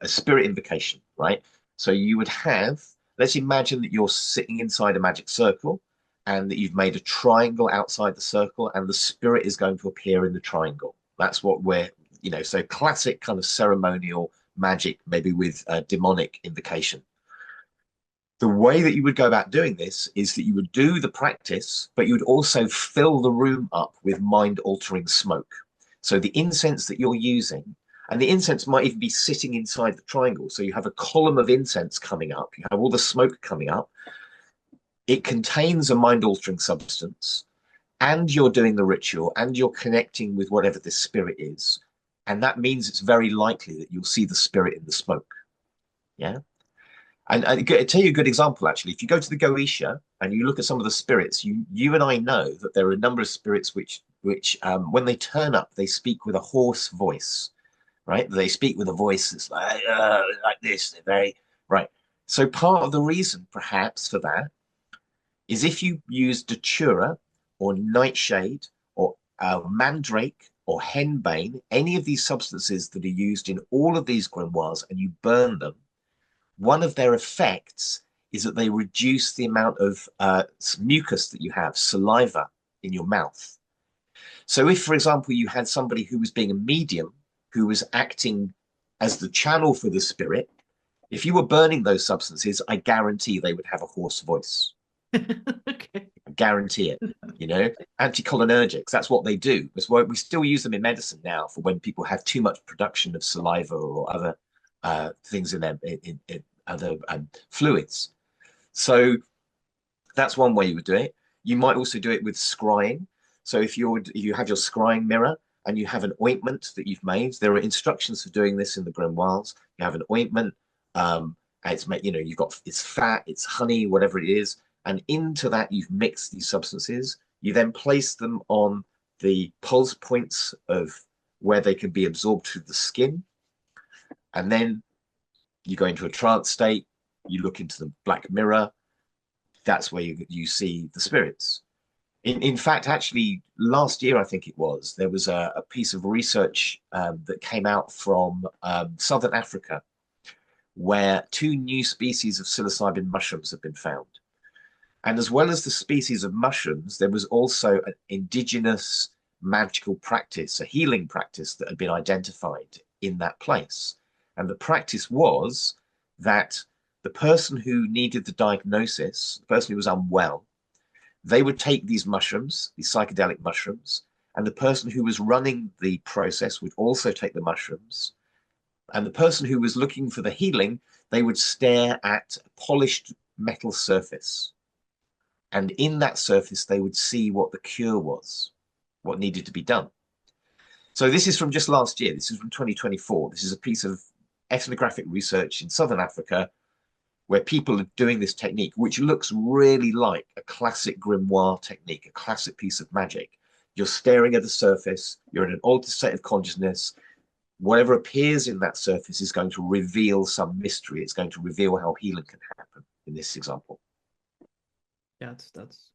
spirit invocation, right? So you would have, let's imagine that you're sitting inside a magic circle, and that you've made a triangle outside the circle, and the spirit is going to appear in the triangle. That's what so classic kind of ceremonial magic, maybe with demonic invocation. The way that you would go about doing this is that you would do the practice, but you would also fill the room up with mind-altering smoke. So the incense that you're using, and the incense might even be sitting inside the triangle. So you have a column of incense coming up, you have all the smoke coming up. It contains a mind-altering substance, and you're doing the ritual, and you're connecting with whatever this spirit is. And that means it's very likely that you'll see the spirit in the smoke. Yeah. And I'll tell you a good example, actually. If you go to the Goetia and you look at some of the spirits, you and I know that there are a number of spirits which when they turn up, they speak with a hoarse voice, right? They speak with a voice that's like this. They're very, right. So part of the reason, perhaps, for that is if you use datura or nightshade or mandrake or henbane, any of these substances that are used in all of these grimoires, and you burn them, one of their effects is that they reduce the amount of mucus that you have, saliva, in your mouth. So if, for example, you had somebody who was being a medium, who was acting as the channel for the spirit, if you were burning those substances, I guarantee they would have a hoarse voice. Okay. I guarantee it. Anticholinergics, that's what they do. That's why we still use them in medicine now for when people have too much production of saliva or other things in their in other fluids. So that's one way you would do it. You might also do it with scrying. So if you have your scrying mirror and you have an ointment that you've made, there are instructions for doing this in the grimoires. You have an ointment, it's made, it's fat, it's honey, whatever it is, and into that you've mixed these substances. You then place them on the pulse points of where they can be absorbed through the skin, and then you go into a trance state. You look into the black mirror. That's where you see the spirits. In fact, actually, last year, I think it was, there was a piece of research that came out from Southern Africa, where 2 new species of psilocybin mushrooms have been found. And as well as the species of mushrooms, there was also an indigenous magical practice, a healing practice that had been identified in that place. And the practice was that the person who needed the diagnosis, the person who was unwell, they would take these mushrooms, these psychedelic mushrooms, and the person who was running the process would also take the mushrooms. And the person who was looking for the healing, they would stare at a polished metal surface. And in that surface, they would see what the cure was, what needed to be done. So this is from just last year. This is from 2024. This is a piece of ethnographic research in Southern Africa where people are doing this technique, which looks really like a classic grimoire technique, a classic piece of magic. You're staring at the surface, you're in an altered state of consciousness. Whatever appears in that surface is going to reveal some mystery. It's going to reveal how healing can happen in this example. Yeah, that's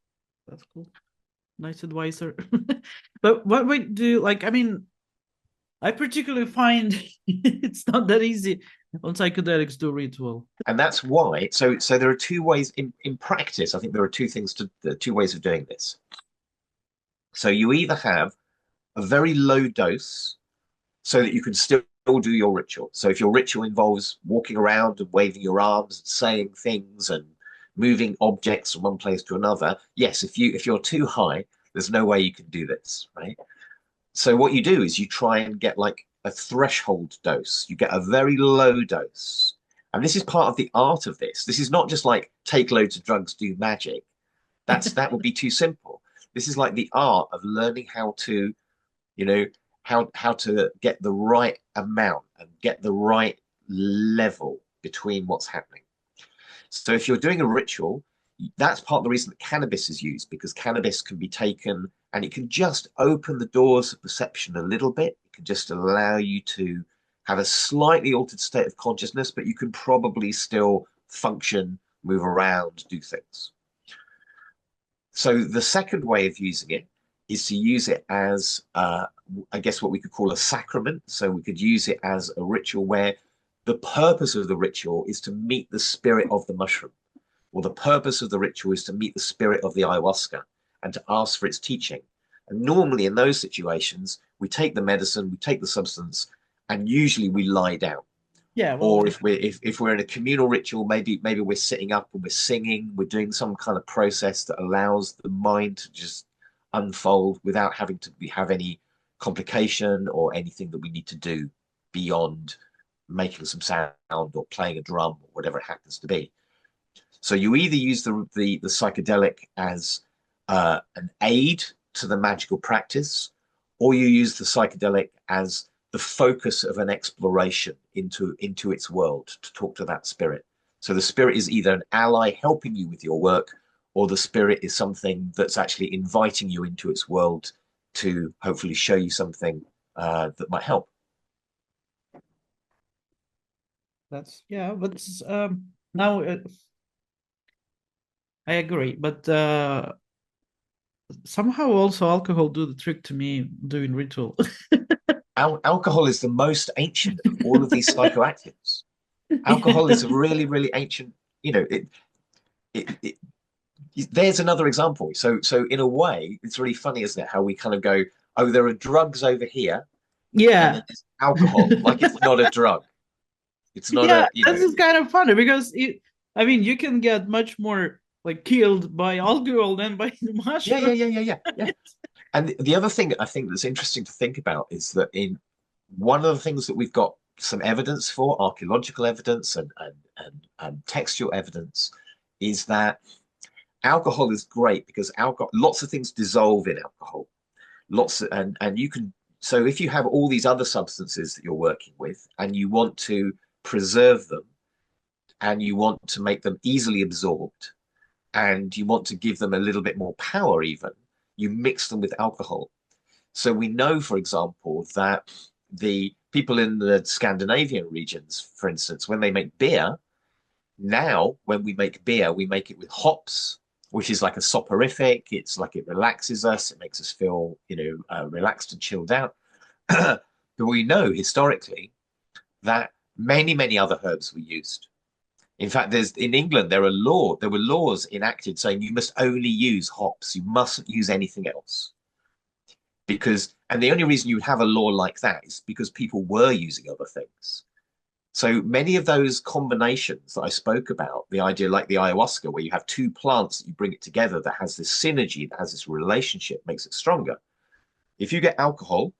cool. Nice advisor. But what we do, like, I mean, I particularly find it's not that easy on psychedelics to ritual. And that's why, so there are 2 ways in practice. I think there are 2 things there are 2 ways of doing this. So you either have a very low dose so that you can still do your ritual. So if your ritual involves walking around and waving your arms and saying things and moving objects from one place to another, yes, if you're too high, there's no way you can do this, right? So what you do is you try and get like a threshold dose. You get a very low dose. And this is part of the art of this. This is not just like take loads of drugs, do magic. That would be too simple. This is like the art of learning how to, you know, how to get the right amount and get the right level between what's happening. So if you're doing a ritual, that's part of the reason that cannabis is used, because cannabis can be taken and it can just open the doors of perception a little bit. It can just allow you to have a slightly altered state of consciousness, but you can probably still function, move around, do things. So the second way of using it is to use it as, I guess, what we could call a sacrament. So we could use it as a ritual where the purpose of the ritual is to meet the spirit of the mushroom, or the purpose of the ritual is to meet the spirit of the ayahuasca and to ask for its teaching. And normally in those situations, we take the medicine, we take the substance, and usually we lie down. Yeah. Well, or if we're in a communal ritual, maybe we're sitting up and we're singing, we're doing some kind of process that allows the mind to just unfold without having to have any complication or anything that we need to do beyond making some sound or playing a drum or whatever it happens to be. So you either use the psychedelic as an aid to the magical practice, or you use the psychedelic as the focus of an exploration into its world to talk to that spirit. So the spirit is either an ally helping you with your work, or the spirit is something that's actually inviting you into its world to hopefully show you something that might help. That's, yeah, but now I agree, but somehow also alcohol do the trick to me doing ritual. Alcohol is the most ancient of all of these psychoactives. Alcohol is a really, really ancient, you know, there's another example. So in a way, it's really funny, isn't it? How we kind of go, oh, there are drugs over here. Yeah. And then there's alcohol, like it's not a drug. It's not yeah, a, you know. this is kind of funny because I mean, you can get much more like killed by alcohol than by the mushroom. Yeah. And the other thing I think that's interesting to think about is that in one of the things that we've got some evidence for, archaeological evidence and textual evidence, is that alcohol is great because lots of things dissolve in alcohol. And you can, so if you have all these other substances that you're working with and you want to preserve them and you want to make them easily absorbed and you want to give them a little bit more power even, you mix them with alcohol. So we know, for example, that the people in the Scandinavian regions, for instance, when they make beer, now when we make beer, we make it with hops which is like a soporific. It's like it relaxes us. It makes us feel, relaxed and chilled out. But we know historically that many other herbs were used. In fact, in England, there were laws enacted saying you must only use hops. You mustn't use anything else. And the only reason you would have a law like that is because people were using other things. So many of those combinations that I spoke about, the idea like the ayahuasca, where you have two plants that you bring it together that has this synergy, that has this relationship, makes it stronger. If you get alcohol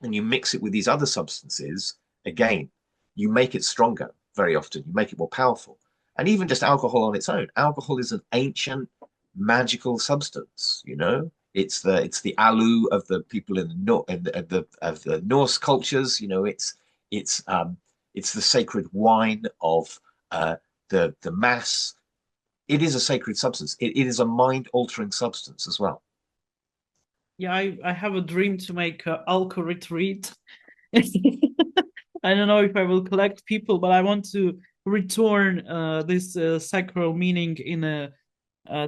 and you mix it with these other substances, again, you make it stronger very often. You make it more powerful. And even just alcohol on its own. Alcohol is an ancient magical substance, It's the alu of the people in the Norse cultures, it's the sacred wine of the mass. It is a sacred substance. It is a mind-altering substance as well. Yeah, I have a dream to make an alcohol retreat. I don't know if I will collect people, but I want to return this sacral meaning in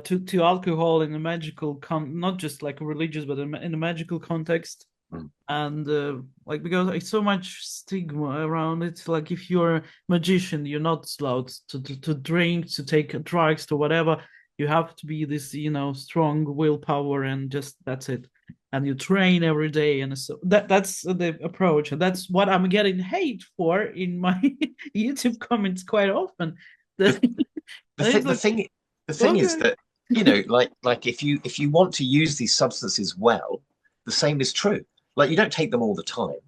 to alcohol in a magical not just like a religious, but in a magical context. And because there's so much stigma around it, like if you're a magician, you're not allowed to drink, to take drugs, to whatever. You have to be this, strong willpower, and just that's it. And you train every day, and so that's the approach, and that's what I'm getting hate for in my YouTube comments quite often. The thing is that like if you want to use these substances well, the same is true. Like you don't take them all the time,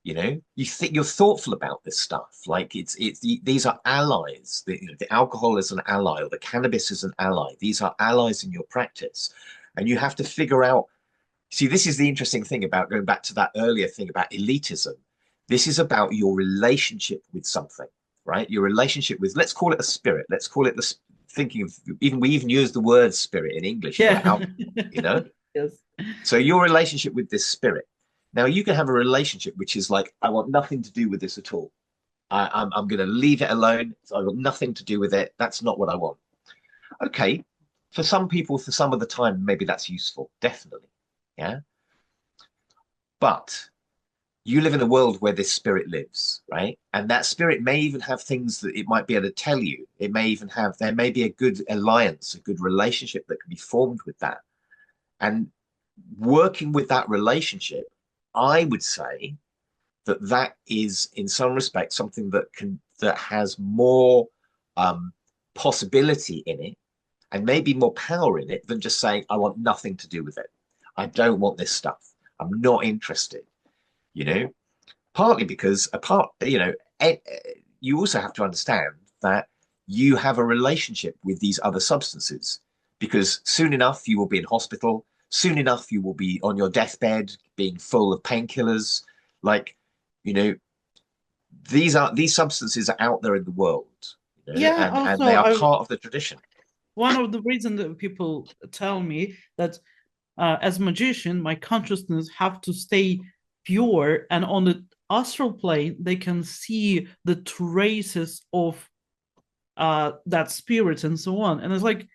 you think you're thoughtful about this stuff. Like these are allies. The alcohol is an ally, or the cannabis is an ally. These are allies in your practice, and you have to figure out. See, this is the interesting thing about going back to that earlier thing about elitism. This is about your relationship with something, right? Your relationship with, let's call it a spirit. Let's call it we even use the word spirit in English. Yeah. Yes. So your relationship with this spirit. Now you can have a relationship which is like, I want nothing to do with this at all. I'm going to leave it alone. So I've got nothing to do with it. That's not what I want. Okay. For some people, for some of the time, maybe that's useful. Definitely. Yeah. But you live in a world where this spirit lives, right? And that spirit may even have things that it might be able to tell you. There may be a good alliance, a good relationship that can be formed with that. And working with that relationship, I would say that is in some respects something that has more possibility in it, and maybe more power in it, than just saying, I want nothing to do with it. I don't want this stuff. I'm not interested, partly because you also have to understand that you have a relationship with these other substances, because soon enough you will be in hospital. Soon enough you will be on your deathbed being full of painkillers. These substances are out there in the world, and they are part of the tradition. One of the reasons that people tell me that as a magician, my consciousness have to stay pure, and on the astral plane, they can see the traces of that spirit and so on. And it's like,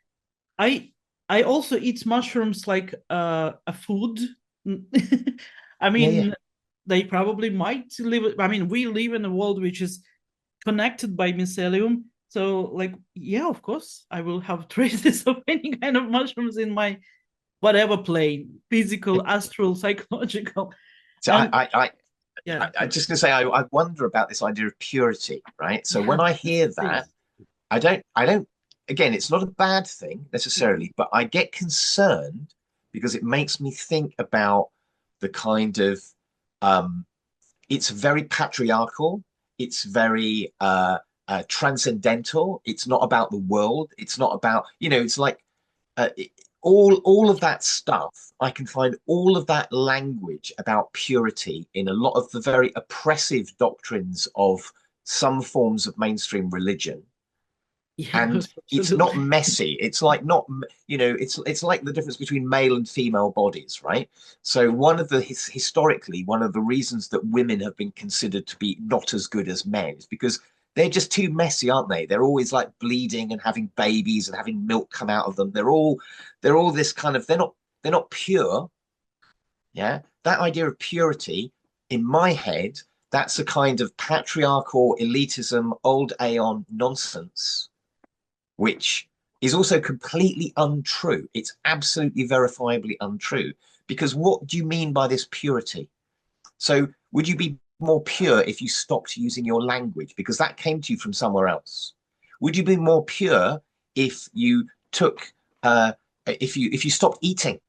I also eat mushrooms like a food. I mean, they probably might live. I mean, we live in a world which is connected by mycelium. So, like, yeah, of course, I will have traces of any kind of mushrooms in my whatever plane, physical, astral, psychological. So I'm just going to say, I wonder about this idea of purity, right? So when I hear that, I don't, again, it's not a bad thing necessarily, but I get concerned because it makes me think about the kind of, it's very patriarchal. It's very transcendental. It's not about the world. It's not about, it's like, all of that stuff, I can find all of that language about purity in a lot of the very oppressive doctrines of some forms of mainstream religion. And it's not messy. It's like it's like the difference between male and female bodies, right? So historically, one of the reasons that women have been considered to be not as good as men is because they're just too messy, aren't they? They're always like bleeding and having babies and having milk come out of them. They're all this kind of, they're not pure. Yeah. That idea of purity in my head, that's a kind of patriarchal elitism, old aeon nonsense, which is also completely untrue. It's absolutely verifiably untrue. Because what do you mean by this purity? So would you be more pure if you stopped using your language because that came to you from somewhere else? Would you be more pure if you took if you stopped eating?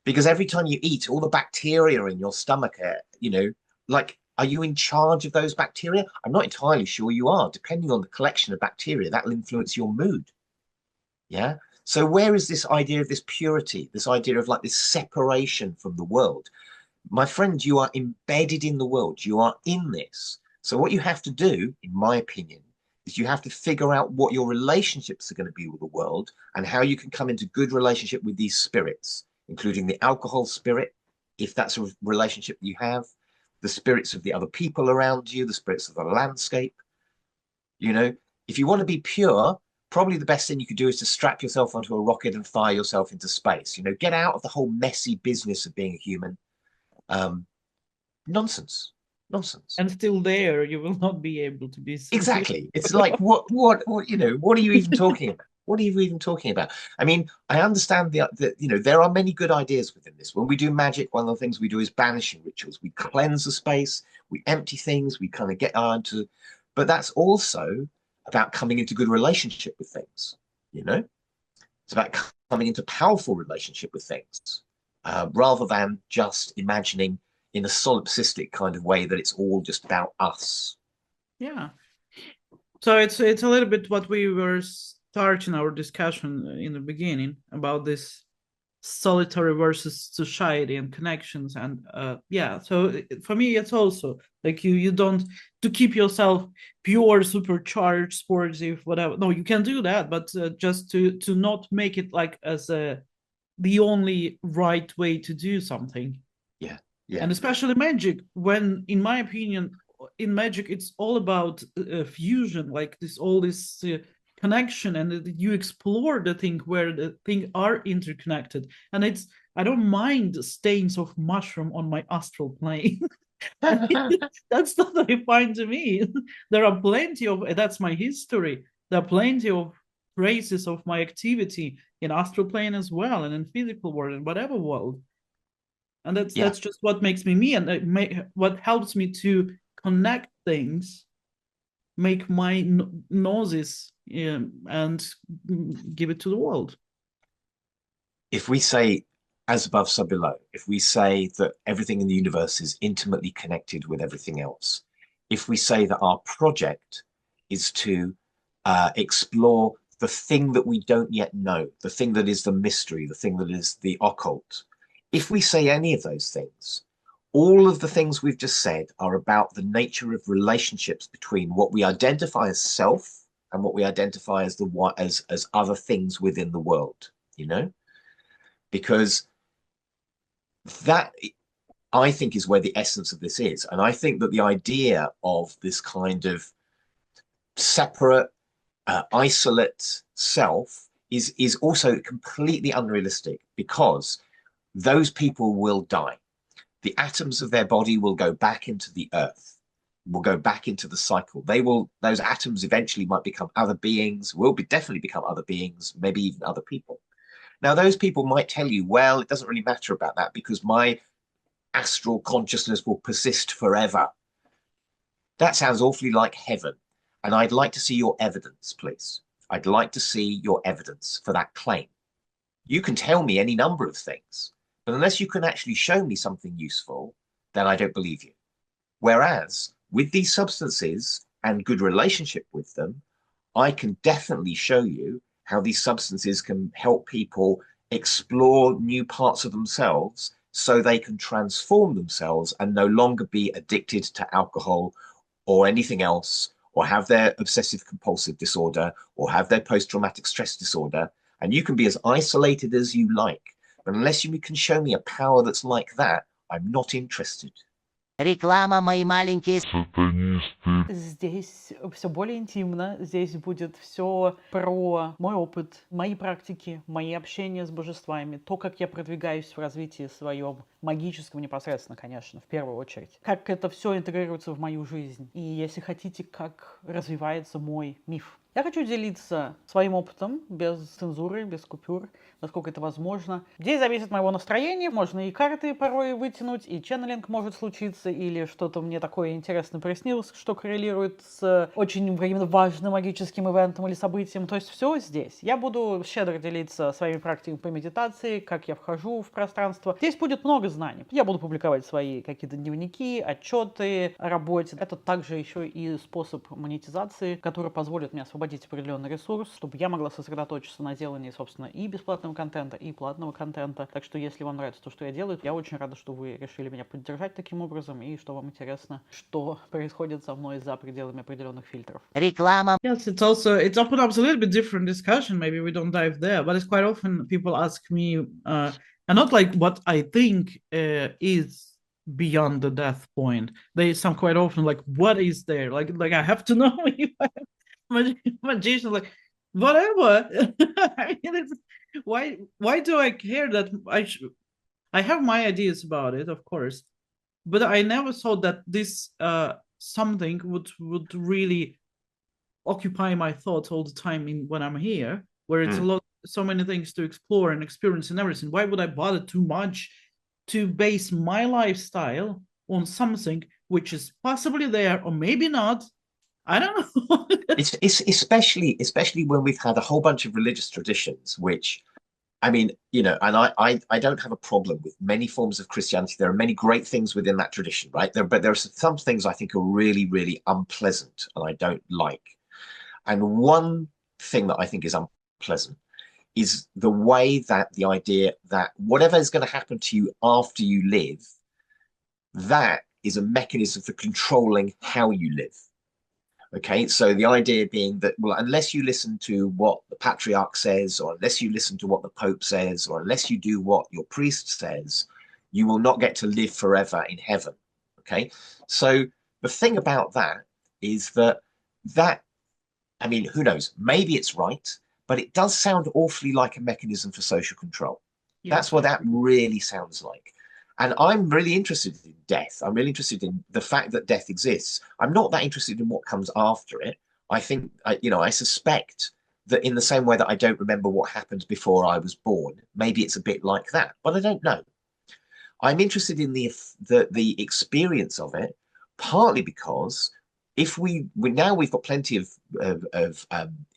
Because every time you eat, all the bacteria in your stomach like, are you in charge of those bacteria? I'm not entirely sure you are. Depending on the collection of bacteria, that will influence your mood. Yeah. So where is this idea of this purity, this idea of like this separation from the world? My friend, you are embedded in the world. You are in this. So what you have to do, in my opinion, is you have to figure out what your relationships are going to be with the world and how you can come into good relationship with these spirits, including the alcohol spirit, if that's a relationship you have, the spirits of the other people around you, the spirits of the landscape. You know, if you want to be pure, probably the best thing you could do is to strap yourself onto a rocket and fire yourself into space. You know, get out of the whole messy business of being a human. Nonsense. And still there, you will not be able to be exactly. It's like what you know, what are you even talking about? What are you even talking about? I mean, I understand that you know, there are many good ideas within this. When we do magic, one of the things we do is banishing rituals. We cleanse the space, we empty things, we kind of get into, but that's also about coming into good relationship with things, you know? It's about coming into powerful relationship with things, rather than just imagining in a solipsistic kind of way that it's all just about us. Yeah. So it's a little bit what we were starting our discussion in the beginning about this solitary versus society and connections. And yeah, so for me, it's also like you don't, to keep yourself pure, supercharged, sportive, whatever. No, you can do that, but just to not make it like as the only right way to do something. Yeah. Yeah. And especially magic, when, in my opinion, in magic, it's all about fusion, like all this connection, and you explore the thing where the things are interconnected. And I don't mind stains of mushroom on my astral plane. That's not very fine to me. There are plenty of, that's my history. There are plenty of traces of my activity in astral plane as well, and in physical world, and whatever world. And that's just what makes me, and what helps me to connect things, make my gnosis, and give it to the world. If we say as above, so below, if we say that everything in the universe is intimately connected with everything else, if we say that our project is to explore the thing that we don't yet know, the thing that is the mystery, the thing that is the occult, if we say any of those things, all of the things we've just said are about the nature of relationships between what we identify as self and what we identify as as other things within the world, you know? Because that, I think, is where the essence of this is. And I think that the idea of this kind of separate, isolate self is also completely unrealistic, because those people will die. The atoms of their body will go back into the earth, will go back into the cycle. Those atoms eventually might become other beings, definitely become other beings, maybe even other people. Now, those people might tell you, well, it doesn't really matter about that because my astral consciousness will persist forever. That sounds awfully like heaven. And I'd like to see your evidence, please. I'd like to see your evidence for that claim. You can tell me any number of things, but unless you can actually show me something useful, then I don't believe you. Whereas with these substances and good relationship with them, I can definitely show you how these substances can help people explore new parts of themselves so they can transform themselves and no longer be addicted to alcohol or anything else, or have their obsessive compulsive disorder, or have their post-traumatic stress disorder. And you can be as isolated as you like. But unless you can show me a power that's like that, I'm not interested. Реклама, мои маленькие Сатанисты. Здесь все более интимно, здесь будет все про мой опыт, мои практики, мои общения с божествами, то, как я продвигаюсь в развитии своем магическом непосредственно, конечно, в первую очередь. Как это все интегрируется в мою жизнь. И если хотите, как развивается мой миф. Я хочу делиться своим опытом, без цензуры, без купюр, насколько это возможно. Здесь зависит от моего настроения, можно и карты порой вытянуть, и ченнелинг может случиться, или что-то мне такое интересное приснилось, что коррелирует с очень каким-то важным магическим ивентом или событием. То есть все здесь. Я буду щедро делиться своими практиками по медитации, как я вхожу в пространство. Здесь будет много знаний. Я буду публиковать свои какие-то дневники, отчеты о работе. Это также еще и способ монетизации, который позволит мне освободить определенный ресурс, чтобы я могла сосредоточиться на делании, собственно, и бесплатного контента, и платного контента. Так что, если вам нравится то, что я делаю, я очень рада, что вы решили меня поддержать таким образом, и что вам интересно, что происходит со мной за пределами определенных фильтров. реклама. Yes, it opens up a little bit different discussion. Maybe we don't dive there, but it's quite often people ask me, and not like what I think is beyond the death point. They sound quite often like, what is there? Like I have to know if I'm magician. Like whatever. I mean, why do I care that I have my ideas about it, of course, but I never thought that this something would really occupy my thoughts all the time when I'm here, where it's so many things to explore and experience and everything. Why would I bother too much to base my lifestyle on something which is possibly there or maybe not? I don't know. It's especially when we've had a whole bunch of religious traditions, which, I mean, you know, and I don't have a problem with many forms of Christianity. There are many great things within that tradition, right? But there are some things I think are really, really unpleasant and I don't like. And one thing that I think is unpleasant is the way that the idea that whatever is going to happen to you after you live, that is a mechanism for controlling how you live. Okay, so the idea being that, well, unless you listen to what the patriarch says, or unless you listen to what the Pope says, or unless you do what your priest says, you will not get to live forever in heaven. Okay, so the thing about that is that, I mean, who knows? Maybe it's right, but it does sound awfully like a mechanism for social control. Yeah. That's what that really sounds like. And I'm really interested in death. I'm really interested in the fact that death exists. I'm not that interested in what comes after it. I think, I suspect that in the same way that I don't remember what happened before I was born, maybe it's a bit like that, but I don't know. I'm interested in the experience of it, partly because if we've got plenty of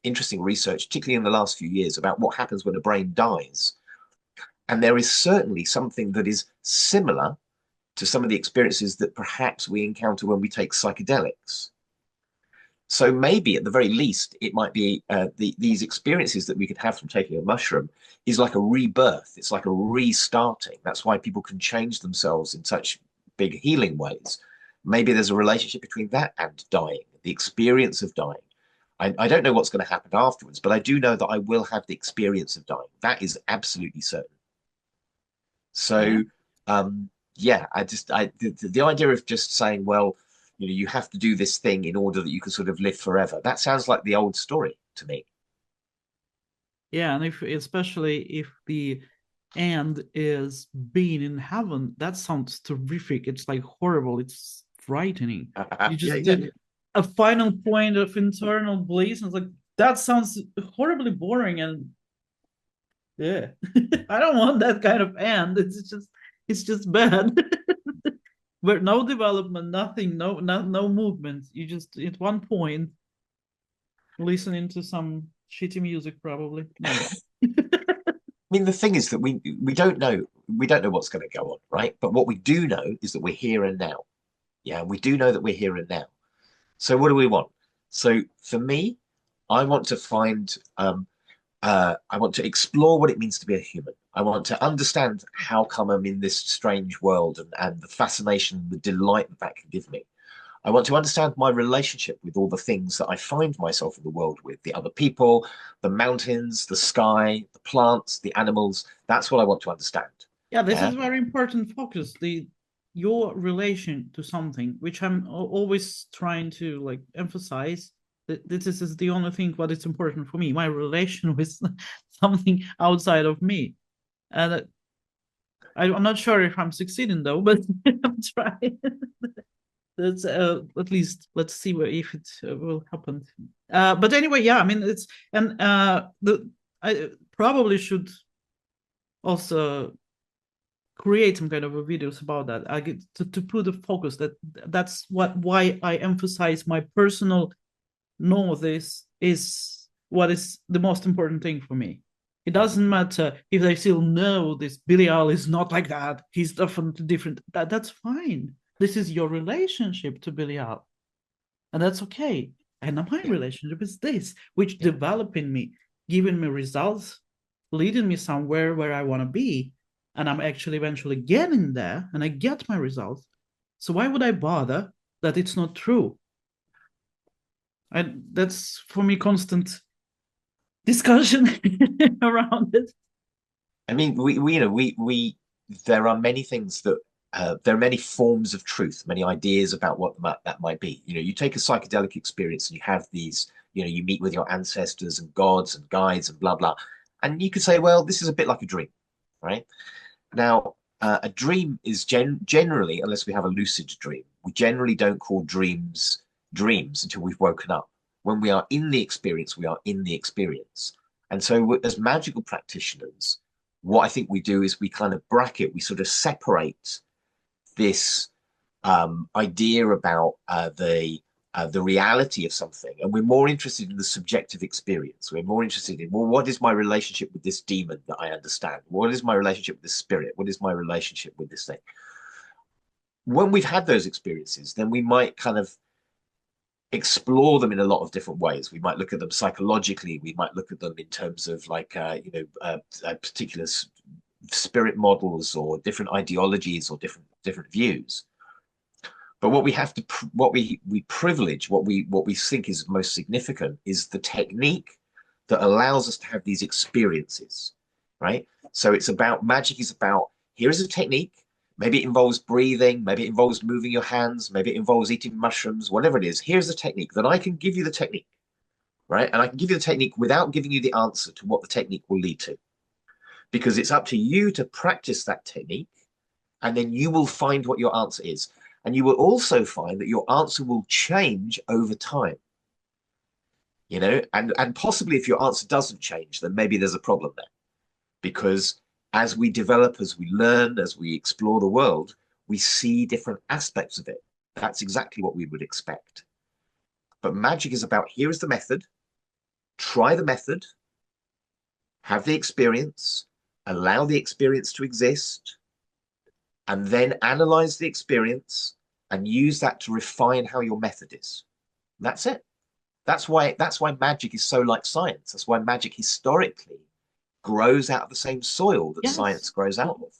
interesting research, particularly in the last few years, about what happens when a brain dies. And there is certainly something that is similar to some of the experiences that perhaps we encounter when we take psychedelics. So maybe at the very least, it might be these experiences that we could have from taking a mushroom is like a rebirth. It's like a restarting. That's why people can change themselves in such big healing ways. Maybe there's a relationship between that and dying, the experience of dying. I don't know what's going to happen afterwards, but I do know that I will have the experience of dying. That is absolutely certain. So, the idea of just saying, well, you have to do this thing in order that you can sort of live forever. That sounds like the old story to me. Yeah, and especially if the end is being in heaven, that sounds terrific. It's like horrible. It's frightening. You just did a final point of internal bliss, and it's like that sounds horribly boring and. Yeah, I don't want that kind of end. It's just bad. But no development, nothing, no movement. You just at one point listening to some shitty music, probably. No. I mean, the thing is that we don't know what's going to go on, right? But what we do know is that we're here and now. Yeah, we do know that we're here and now. So what do we want? So for me, I want to find. I want to explore what it means to be a human. I want to understand how come I'm in this strange world and the fascination, the delight that can give me. I want to understand my relationship with all the things that I find myself in the world with, the other people, the mountains, the sky, the plants, the animals. That's what I want to understand. Yeah, this is very important focus. your relation to something, which I'm always trying to like emphasize, that this is the only thing what is important for me, my relation with something outside of me. And I'm not sure if I'm succeeding though, but I'm trying. That's at least let's see if it will happen. But anyway, yeah, I mean it's and I probably should also create some kind of a videos about that. I get to put the focus that's why I emphasize my personal know this is what is the most important thing for me. It doesn't matter if they still know this Belial is not like that. He's definitely different. That's fine. This is your relationship to Belial. And that's okay. And my relationship is this, which developing me, giving me results, leading me somewhere where I want to be. And I'm actually eventually getting there and I get my results. So why would I bother that it's not true? And that's for me constant discussion around it. I mean, we there are many things that there are many forms of truth, many ideas about what that might be. You know, you take a psychedelic experience and you have these, you know, you meet with your ancestors and gods and guides and blah, blah. And you could say, well, this is a bit like a dream, right? Now, a dream is generally, unless we have a lucid dream, we generally don't call dreams until we've woken up. When we are in the experience, we are in the experience. And so as magical practitioners, what I think we do is we kind of bracket, we sort of separate this idea about the reality of something, and we're more interested in the subjective experience. We're more interested in, well, what is my relationship with this demon that I understand? What is my relationship with this spirit? What is my relationship with this thing? When we've had those experiences, then we might kind of explore them in a lot of different ways. We might look at them psychologically. We might look at them in terms of like, particular spirit models or different ideologies or different views. But what we have to, what we privilege, what we think is most significant is the technique that allows us to have these experiences, right? So it's about, magic is about, here is a technique. Maybe it involves breathing, maybe it involves moving your hands, maybe it involves eating mushrooms, whatever it is. Here's the technique. That I can give you the technique, right? And I can give you the technique without giving you the answer to what the technique will lead to. Because it's up to you to practice that technique, and then you will find what your answer is. And you will also find that your answer will change over time. You know, and possibly if your answer doesn't change, then maybe there's a problem there. Because as we develop, as we learn, as we explore the world, we see different aspects of it. That's exactly what we would expect. But magic is about, here is the method, try the method, have the experience, allow the experience to exist, and then analyze the experience and use that to refine how your method is. That's it. That's why magic is so like science. That's why magic historically grows out of the same soil that science grows out of.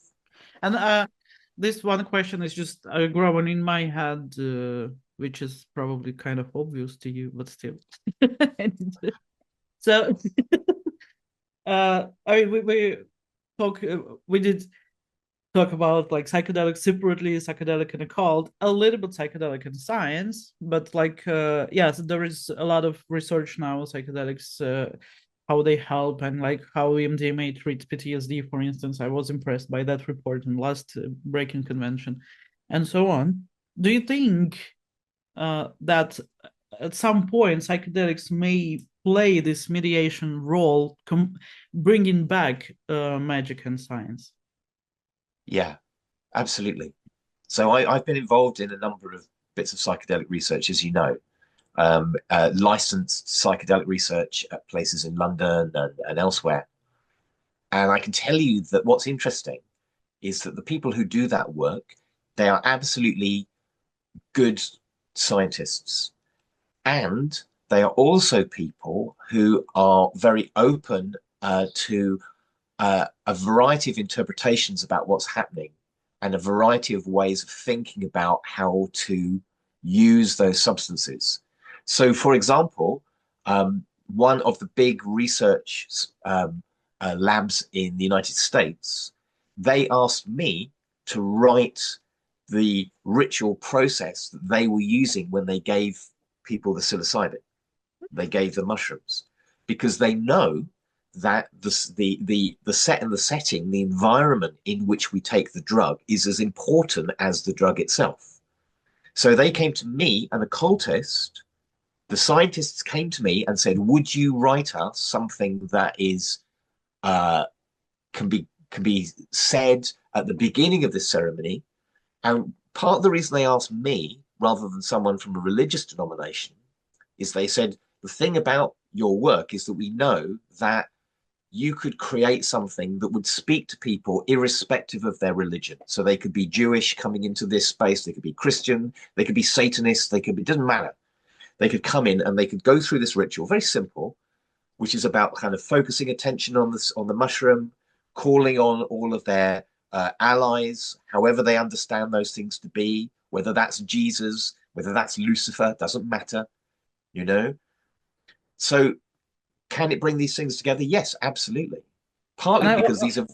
And this one question is just growing in my head, which is probably kind of obvious to you, but still. So, I mean, we did talk about like psychedelic separately, psychedelic and occult, a little bit psychedelic and science, but like, yes, there is a lot of research now, psychedelics, how they help, and like how MDMA treats PTSD, for instance. I was impressed by that report in last Breaking Convention, and so on. Do you think that at some point psychedelics may play this mediation role, bringing back magic and science? Yeah, absolutely. So I've been involved in a number of bits of psychedelic research, as you know. Licensed psychedelic research at places in London and elsewhere. And I can tell you that what's interesting is that the people who do that work, they are absolutely good scientists. And they are also people who are very open to a variety of interpretations about what's happening and a variety of ways of thinking about how to use those substances. So, for example, one of the big research labs in the United States, they asked me to write the ritual process that they were using when they gave people the psilocybin, they gave the mushrooms, because they know that the set and the setting, the environment in which we take the drug is as important as the drug itself. So they came to me, an occultist, the scientists came to me and said, would you write us something that is can be said at the beginning of this ceremony? And part of the reason they asked me rather than someone from a religious denomination is they said, the thing about your work is that we know that you could create something that would speak to people irrespective of their religion. So they could be Jewish coming into this space, they could be Christian, they could be Satanists, they could be, it doesn't matter. They could come in and they could go through this ritual, very simple, which is about kind of focusing attention on this, on the mushroom, calling on all of their allies, however they understand those things to be, whether that's Jesus, whether that's Lucifer, doesn't matter, you know? So can it bring these things together? Yes, absolutely. Partly because these are,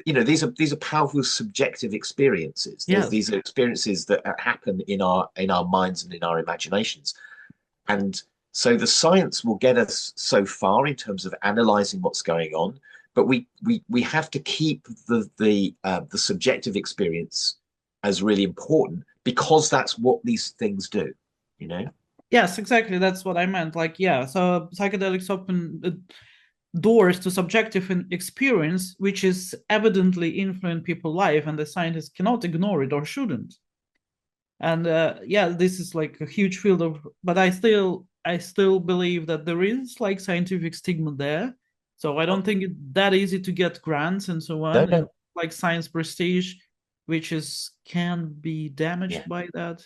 you know, these are powerful subjective experiences. Yes. These are experiences that happen in our minds and in our imaginations. And so the science will get us so far in terms of analyzing what's going on, but we have to keep the subjective experience as really important, because that's what these things do, you know? Yes, exactly. That's what I meant. Like, yeah, so psychedelics open doors to subjective experience, which is evidently influencing people's life, and the scientists cannot ignore it or shouldn't. And yeah, this is like a huge field of, but I still believe that there is like scientific stigma there. So I don't think it's that easy to get grants and so on. No. Like science prestige, which can be damaged by that.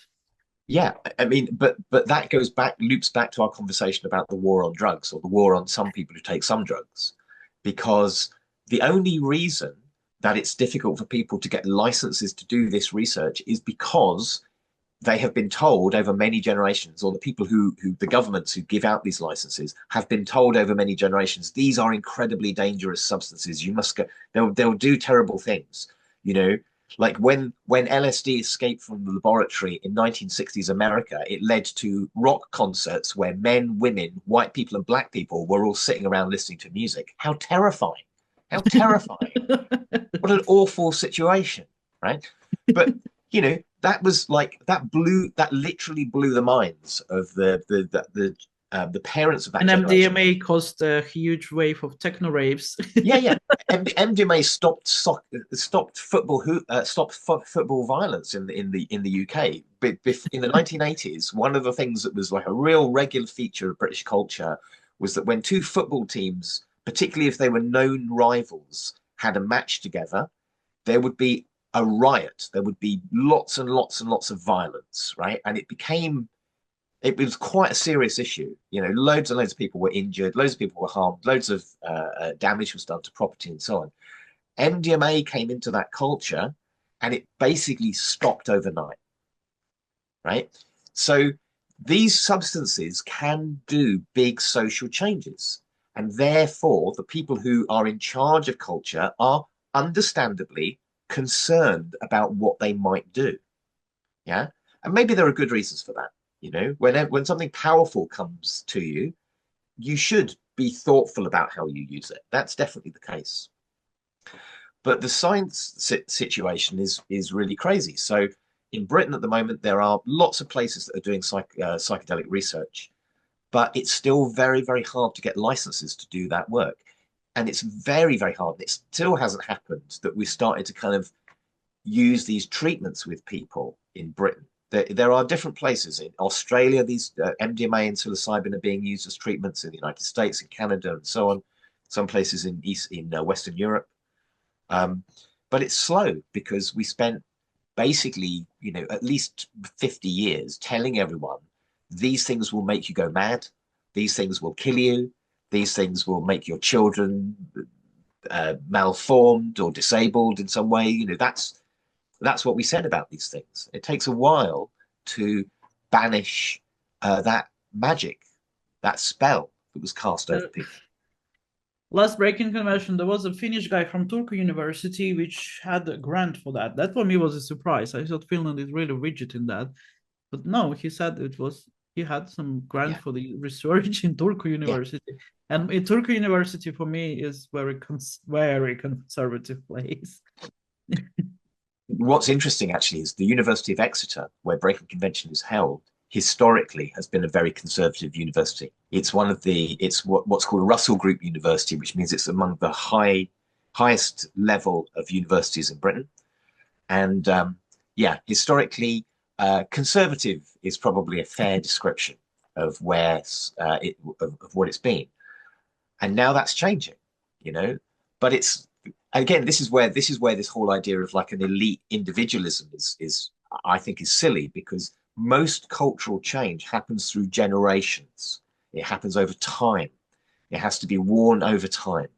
Yeah, I mean, but that loops back to our conversation about the war on drugs, or the war on some people who take some drugs, because the only reason that it's difficult for people to get licenses to do this research is because they have been told over many generations, or the people who the governments who give out these licenses have been told over many generations, these are incredibly dangerous substances. You must go, they'll do terrible things, you know. Like when LSD escaped from the laboratory in 1960s America, it led to rock concerts where men, women, white people, and black people were all sitting around listening to music. How terrifying! How terrifying! What an awful situation, right? But you know, that was like that literally blew the minds of the parents of that generation. And MDMA caused a huge wave of techno raves. Yeah. MDMA stopped football violence in the UK. But in the 1980s, one of the things that was like a real regular feature of British culture was that when two football teams, particularly if they were known rivals, had a match together, there would be a riot. There would be lots and lots and lots of violence, right? And it was quite a serious issue. You know, loads and loads of people were injured, loads of people were harmed, loads of damage was done to property and so on. MDMA came into that culture and it basically stopped overnight, right? So these substances can do big social changes. And therefore, the people who are in charge of culture are understandably concerned about what they might do. Yeah. And maybe there are good reasons for that. You know, when something powerful comes to you, you should be thoughtful about how you use it. That's definitely the case. But the science situation is really crazy. So in Britain at the moment, there are lots of places that are doing psychedelic research, but it's still very, very hard to get licenses to do that work. And it's very, very hard. It still hasn't happened that we've started to kind of use these treatments with people in Britain. There are different places. In Australia, these MDMA and psilocybin are being used as treatments. In the United States, in Canada, and so on. Some places in Western Europe. But it's slow because we spent basically, you know, at least 50 years telling everyone these things will make you go mad. These things will kill you. These things will make your children malformed or disabled in some way. You know, that's what we said about these things. It takes a while to banish that magic, that spell that was cast over people. last breaking convention, there was a Finnish guy from Turku University which had a grant for that. That for me was a surprise. I thought Finland is really rigid in that, but no, he said he had some grant for the research in Turku University, and in Turku University for me is very conservative place. What's interesting actually is the University of Exeter, where Breaking Convention is held, historically has been a very conservative university. It's what's called a Russell Group University, which means it's among the highest level of universities in Britain. And historically, conservative is probably a fair description of where of what it's been. And now that's changing, but it's, again, this is where this whole idea of like an elite individualism is I think is silly, because most cultural change happens through generations. It happens over time. It has to be worn over time,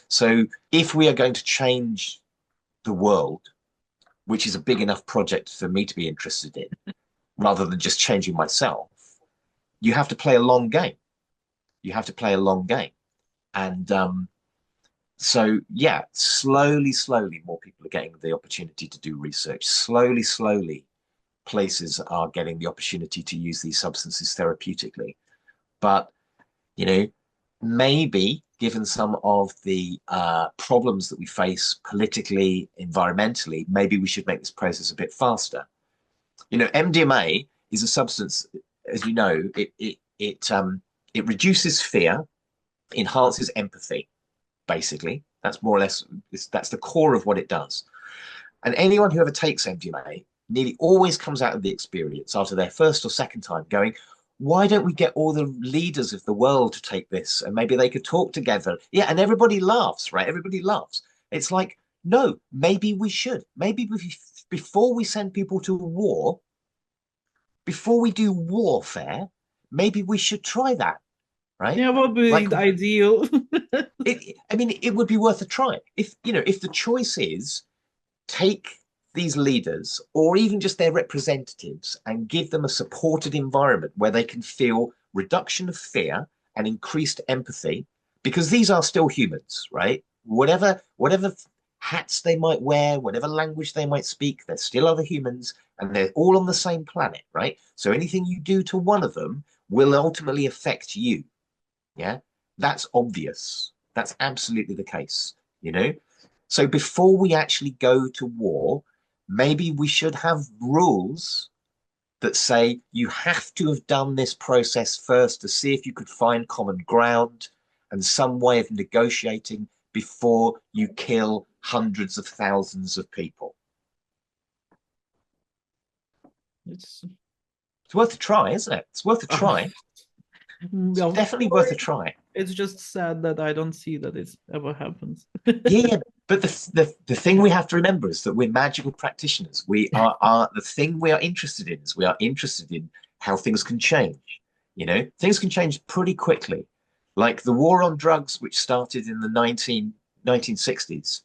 So if we are going to change the world, which is a big enough project for me to be interested in, rather than just changing myself, you have to play a long game. You have to play a long game. And so, yeah, slowly, more people are getting the opportunity to do research. Slowly, places are getting the opportunity to use these substances therapeutically. But, maybe given some of the problems that we face politically, environmentally, maybe we should make this process a bit faster. MDMA is a substance, as you know, it reduces fear, enhances empathy. Basically, that's more or less, that's the core of what it does. And anyone who ever takes MDMA nearly always comes out of the experience after their first or second time going, why don't we get all the leaders of the world to take this, and maybe they could talk together? Yeah, and everybody laughs, right? Everybody laughs. It's like, no, maybe we should. Maybe before we send people to war, before we do warfare, maybe we should try that. Right? Yeah, what would be ideal? It would be worth a try. If the choice is take these leaders or even just their representatives and give them a supported environment where they can feel reduction of fear and increased empathy, because these are still humans, right? Whatever hats they might wear, whatever language they might speak, they're still other humans, and they're all on the same planet, right? So anything you do to one of them will ultimately affect you. Yeah, that's obvious. That's absolutely the case, So before we actually go to war, maybe we should have rules that say you have to have done this process first to see if you could find common ground and some way of negotiating before you kill hundreds of thousands of people. It's worth a try, isn't it? It's worth a try. It's definitely worth a try. It's just sad that I don't see that it ever happens. Yeah, but the thing we have to remember is that we're magical practitioners. We are the thing we are interested in is we are interested in how things can change. Things can change pretty quickly. Like the war on drugs, which started in the 1960s.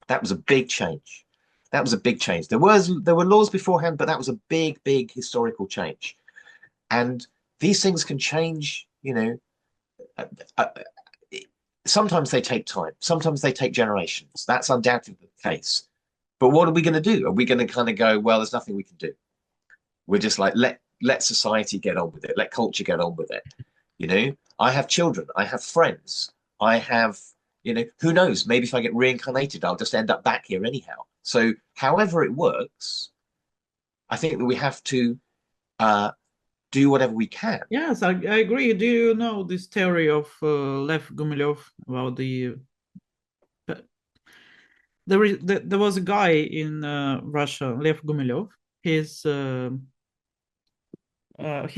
That was a big change. There were laws beforehand, but that was a big historical change. And these things can change, sometimes they take time. Sometimes they take generations. That's undoubtedly the case. But what are we going to do? Are we going to kind of go, well, there's nothing we can do? We're just like, let society get on with it. Let culture get on with it. I have children. I have friends. I have, who knows? Maybe if I get reincarnated, I'll just end up back here anyhow. So however it works, I think that we have to do whatever we can. Yes, I agree. Do you know this theory of Lev Gumilyov about there was a guy in Russia, Lev Gumilyov. He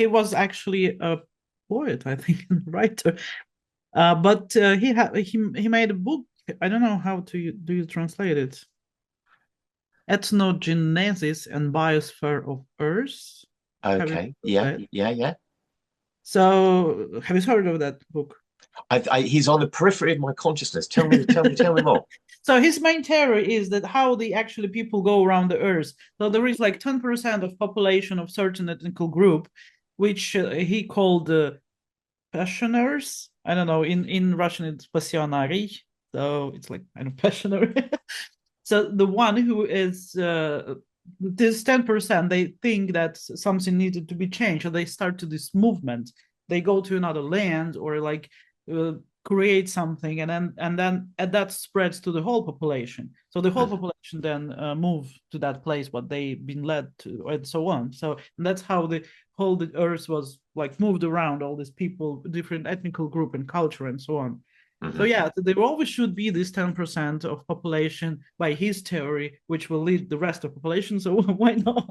was actually a poet, I think, writer. But he made a book. I don't know how do you translate it. Ethnogenesis and Biosphere of Earth. Okay. Yeah. So, have you heard of that book? He's on the periphery of my consciousness. Tell me more. So his main theory is that how the actually people go around the Earth. So there is like 10% of population of certain ethnic group, which he called passioners. I don't know, in Russian it's passionari, so it's like kind of passionary. So the one who is this 10%, they think that something needed to be changed, or they start to this movement. They go to another land or like create something, and then that spreads to the whole population. So the whole population then move to that place what they've been led to, and so on. So that's how the earth was like moved around, all these people, different ethnical group and culture and so on. So yeah, there always should be this 10% of population by his theory, which will lead the rest of population. So why not?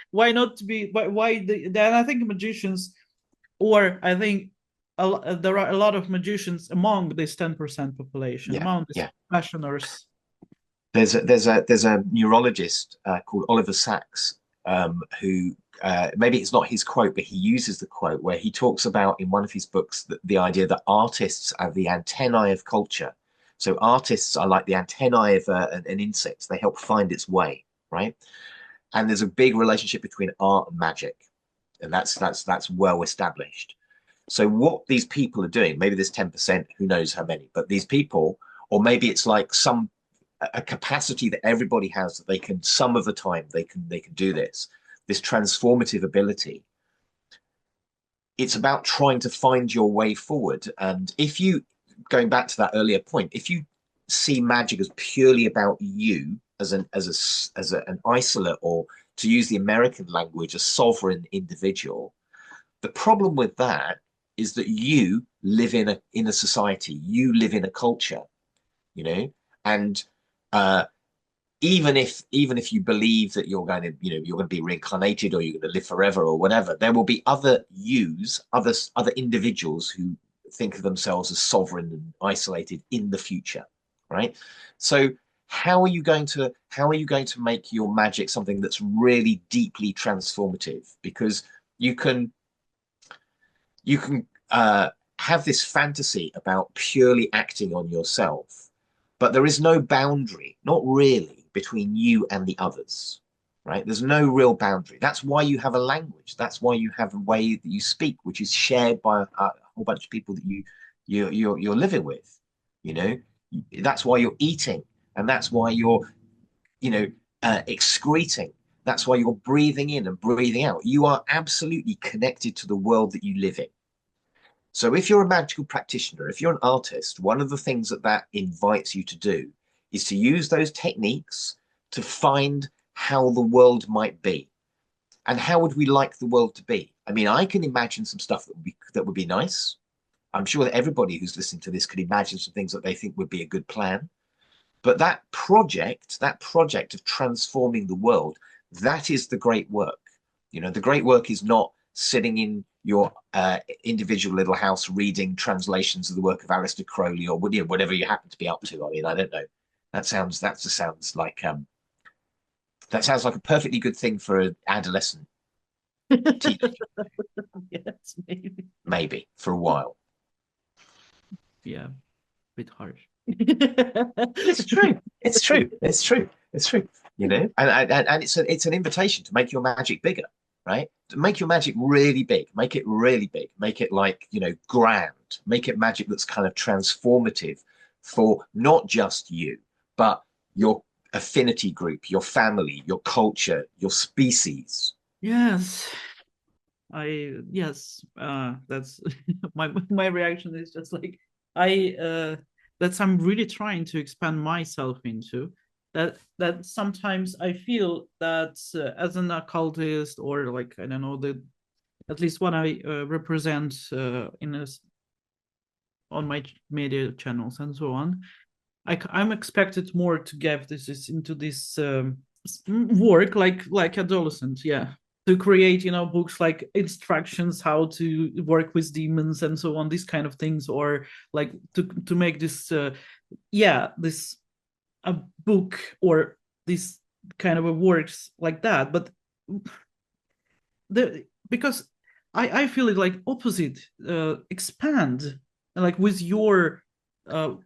Why not to be? Then I think magicians, or I think there are a lot of magicians among this 10% population, among these passioners. There's a neurologist called Oliver Sacks who maybe it's not his quote, but he uses the quote where he talks about in one of his books that the idea that artists are the antennae of culture. So artists are like the antennae of an insect. They help find its way, right? And there's a big relationship between art and magic, and that's well established. So what these people are doing, maybe there's 10%, who knows how many, but these people, or maybe it's like a capacity that everybody has that they can, some of the time they can do this transformative ability. It's about trying to find your way forward. And if you, going back to that earlier point, if you see magic as purely about you as an isolate, or to use the American language, a sovereign individual, the problem with that is that you live in a society, you live in a culture, you know, and even if you believe that you're going to be reincarnated, or you're going to live forever or whatever, there will be other other individuals who think of themselves as sovereign and isolated in the future, right? So how are you going to make your magic something that's really deeply transformative? Because you can have this fantasy about purely acting on yourself, but there is no boundary, not really, between you and the others, right? There's no real boundary. That's why you have a language. That's why you have a way that you speak, which is shared by a whole bunch of people that you're living with. You know, that's why you're eating, and that's why you're, excreting. That's why you're breathing in and breathing out. You are absolutely connected to the world that you live in. So if you're a magical practitioner, if you're an artist, one of the things that invites you to do is to use those techniques to find how the world might be. And how would we like the world to be? I mean, I can imagine some stuff that would be nice. I'm sure that everybody who's listening to this could imagine some things that they think would be a good plan. But that project of transforming the world, that is the great work. You know, the great work is not sitting in your individual little house reading translations of the work of Aleister Crowley, or whatever you happen to be up to. I mean, I don't know. That sounds like a perfectly good thing for an adolescent teenager. Yes, maybe for a while. Yeah, a bit harsh. It's true. You know, and it's an invitation to make your magic bigger, right? To make your magic really big, make it really big, make it like, grand, make it magic that's kind of transformative for not just you, but your affinity group, your family, your culture, your species. Yes. That's my reaction is just like I'm really trying to expand myself into that sometimes I feel that as an occultist, or like, I don't know, at least what I represent on my media channels and so on, I'm expected more to give this into this work like adolescent, to create, books like instructions how to work with demons and so on, these kind of things, or like to make this a book or this kind of a works like that. But because I feel it like opposite, expand, like with your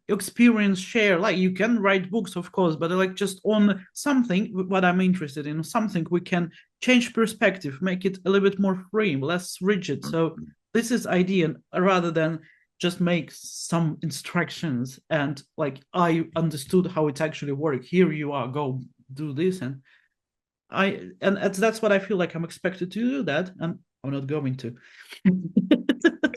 experience share. Like, you can write books, of course, but like just on something what I'm interested in, something we can change perspective, make it a little bit more free, less rigid. So this is idea, rather than just make some instructions and like I understood how it actually works. Here you are, go do this, and that's what I feel like I'm expected to do that, and I'm not going to.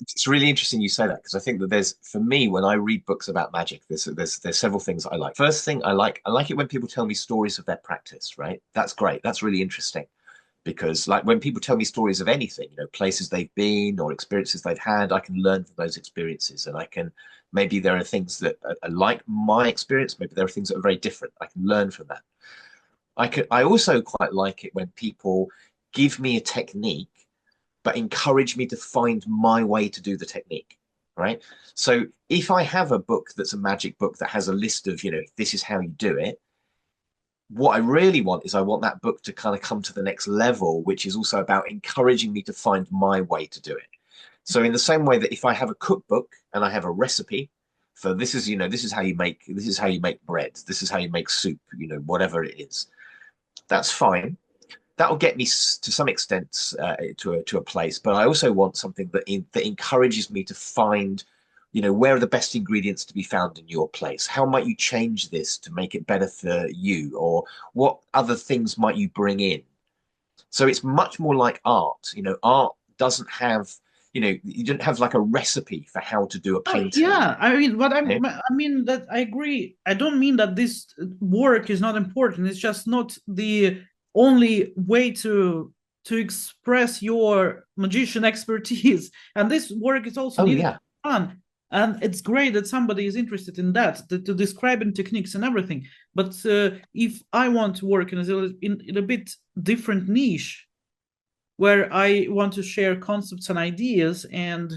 It's really interesting you say that, because I think that for me, when I read books about magic, there's several things that I like. First thing I like it when people tell me stories of their practice, right? That's great. That's really interesting, because like when people tell me stories of anything, places they've been or experiences they've had, I can learn from those experiences, and maybe there are things that are like my experience, maybe there are things that are very different. I can learn from that. I also quite like it when people give me a technique but encourage me to find my way to do the technique, right? So if I have a book that's a magic book that has a list of, this is how you do it, what I really want is I want that book to kind of come to the next level, which is also about encouraging me to find my way to do it. So in the same way that if I have a cookbook and I have a recipe for this is how you make bread, this is how you make soup, whatever it is, that's fine. That will get me to some extent to a place, but I also want something that encourages me to find, where are the best ingredients to be found in your place? How might you change this to make it better for you? Or what other things might you bring in? So it's much more like art. Art doesn't have, you don't have like a recipe for how to do a painting. Yeah, I mean, that I agree. I don't mean that this work is not important. It's just not the only way to express your magician expertise, and this work is also needed for fun, and it's great that somebody is interested in that, to describing techniques and everything. But if I want to work in a bit different niche, where I want to share concepts and ideas, and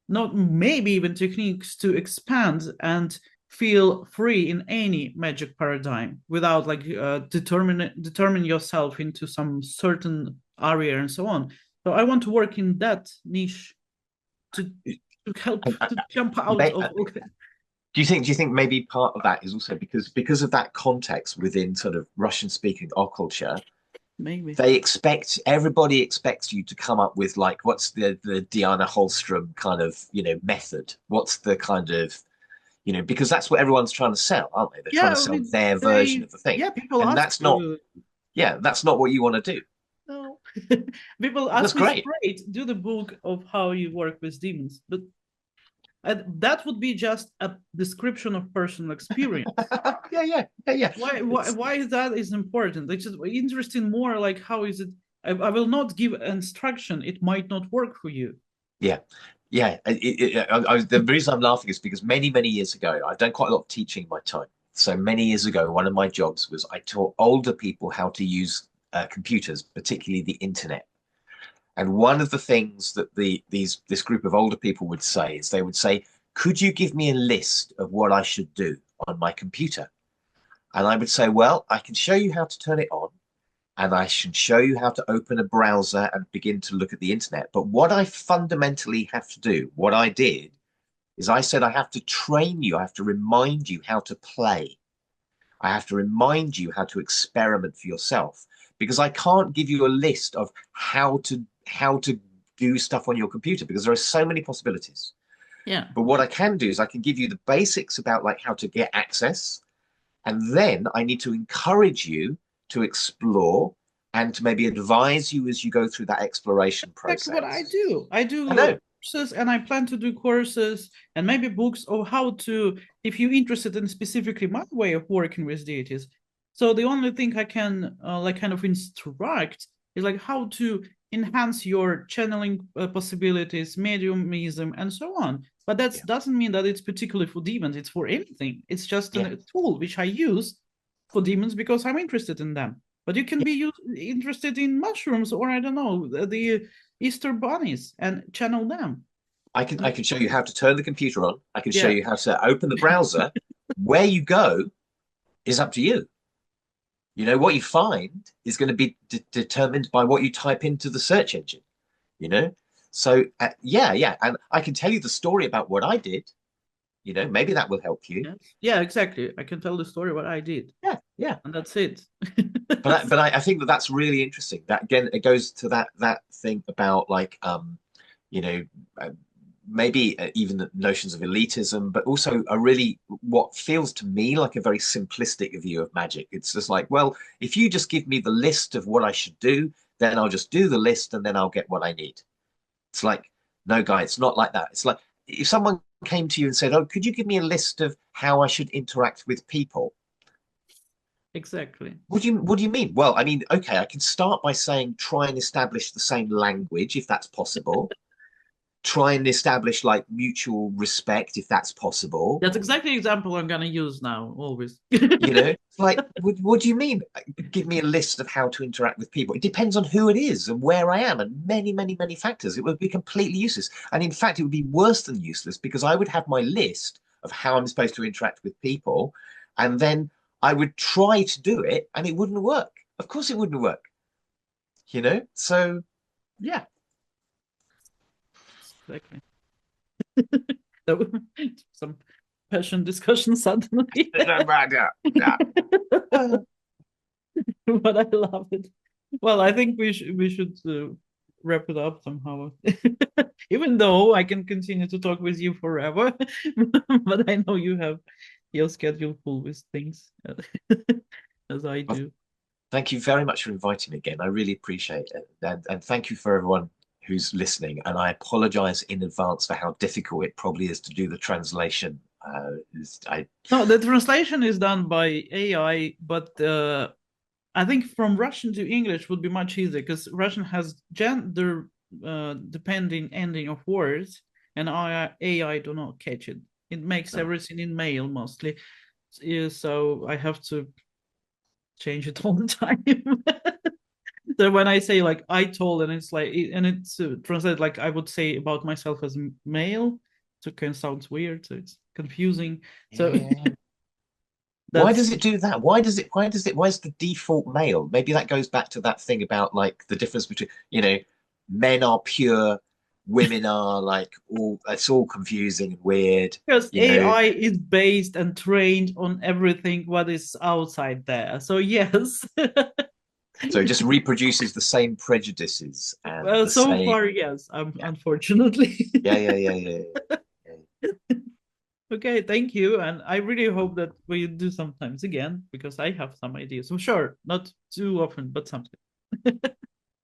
not maybe even techniques to expand and feel free in any magic paradigm without like determine yourself into some certain area and so on. So I want to work in that niche to help to jump out of. Do you think maybe part of that is also because of that context within sort of Russian speaking culture? Maybe everybody expects you to come up with like, what's the Diana Holstrom kind of method? What's the kind of because that's what everyone's trying to sell, aren't they? They're trying to sell their version of the thing. Yeah, people and ask that's not what you want to do. No. People ask me straight, do the book of how you work with demons, but that would be just a description of personal experience. Yeah. Why that is important? It's just interesting more like how is it? I will not give instruction. It might not work for you. Yeah. The reason I'm laughing is because many years ago, I've done quite a lot of teaching in my time. So many years ago, one of my jobs was I taught older people how to use computers, particularly the internet. And one of the things that this group of older people would say is they would say, could you give me a list of what I should do on my computer? And I would say, well, I can show you how to turn it on, and I should show you how to open a browser and begin to look at the internet. But what I fundamentally have to do, what I did, is I said I have to train you, I have to remind you how to play. I have to remind you how to experiment for yourself, because I can't give you a list of how to do stuff on your computer, because there are so many possibilities. Yeah. But what I can do is I can give you the basics about like how to get access, and then I need to encourage you to explore and to maybe advise you as you go through that exploration process. That's what I do. I do courses, and I plan to do courses and maybe books of how to, if you're interested in specifically my way of working with deities. So the only thing I can like kind of instruct is like how to enhance your channeling possibilities, mediumism, and so on. But that doesn't mean that it's particularly for demons. It's for anything. It's just a tool which I use for demons because I'm interested in them. But you can be interested in mushrooms, or I don't know, the Easter bunnies, and channel them. I can show you how to turn the computer on. I can show you how to open the browser. Where you go is up to you. What you find is going to be determined by what you type into the search engine. So and I can tell you the story about what I did. Maybe that will help you. Yeah, exactly. I can tell the story what I did. Yeah, and that's it. but I think that's really interesting. That again, it goes to that thing about like maybe even the notions of elitism, but also a really what feels to me like a very simplistic view of magic. It's just like, well, if you just give me the list of what I should do, then I'll just do the list and then I'll get what I need. It's like, no, guy, it's not like that. It's like if someone came to you and said, oh, could you give me a list of how I should interact with people? Exactly. What do you mean? Well, I mean, okay, I can start by saying try and establish the same language if that's possible. Try and establish like mutual respect if that's possible. That's exactly the example I'm gonna use now, always. Like, what do you mean? Give me a list of how to interact with people. It depends on who it is and where I am and many, many, many factors. It would be completely useless. And in fact, it would be worse than useless because I would have my list of how I'm supposed to interact with people. And then I would try to do it and it wouldn't work. Of course it wouldn't work. So, yeah. Exactly. Some passion discussion suddenly. But I love it. Well, I think we should wrap it up somehow. Even though I can continue to talk with you forever, but I know you have your schedule full with things, as I do. Thank you very much for inviting me again. I really appreciate it. And thank you for everyone who's listening. And I apologize in advance for how difficult it probably is to do the translation. No, the translation is done by AI, but I think from Russian to English would be much easier because Russian has gender depending ending of words, and AI do not catch it. It makes everything in male mostly. So I have to change it all the time. So when I say like I told, and it's like, and it's translated like I would say about myself as male, so it kind of sounds weird. So it's confusing. So why does it do that? Why is the default male? Maybe that goes back to that thing about like the difference between, men are pure, women are like it's all confusing and weird. Because AI is based and trained on everything what is outside there. So yes. So it just reproduces the same prejudices. And well, so same... far, yes. Unfortunately. Yeah. Okay, thank you. And I really hope that we do sometimes again, because I have some ideas. So sure, not too often, but something.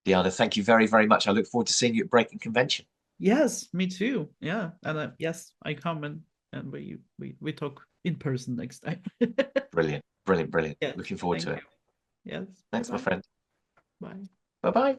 Diana, thank you very, very much. I look forward to seeing you at Breaking Convention. Yes, me too. Yeah. And yes, I come and we talk in person next time. Brilliant. Yes, looking forward to it. Yes. Thanks, my friend. Bye. Bye-bye.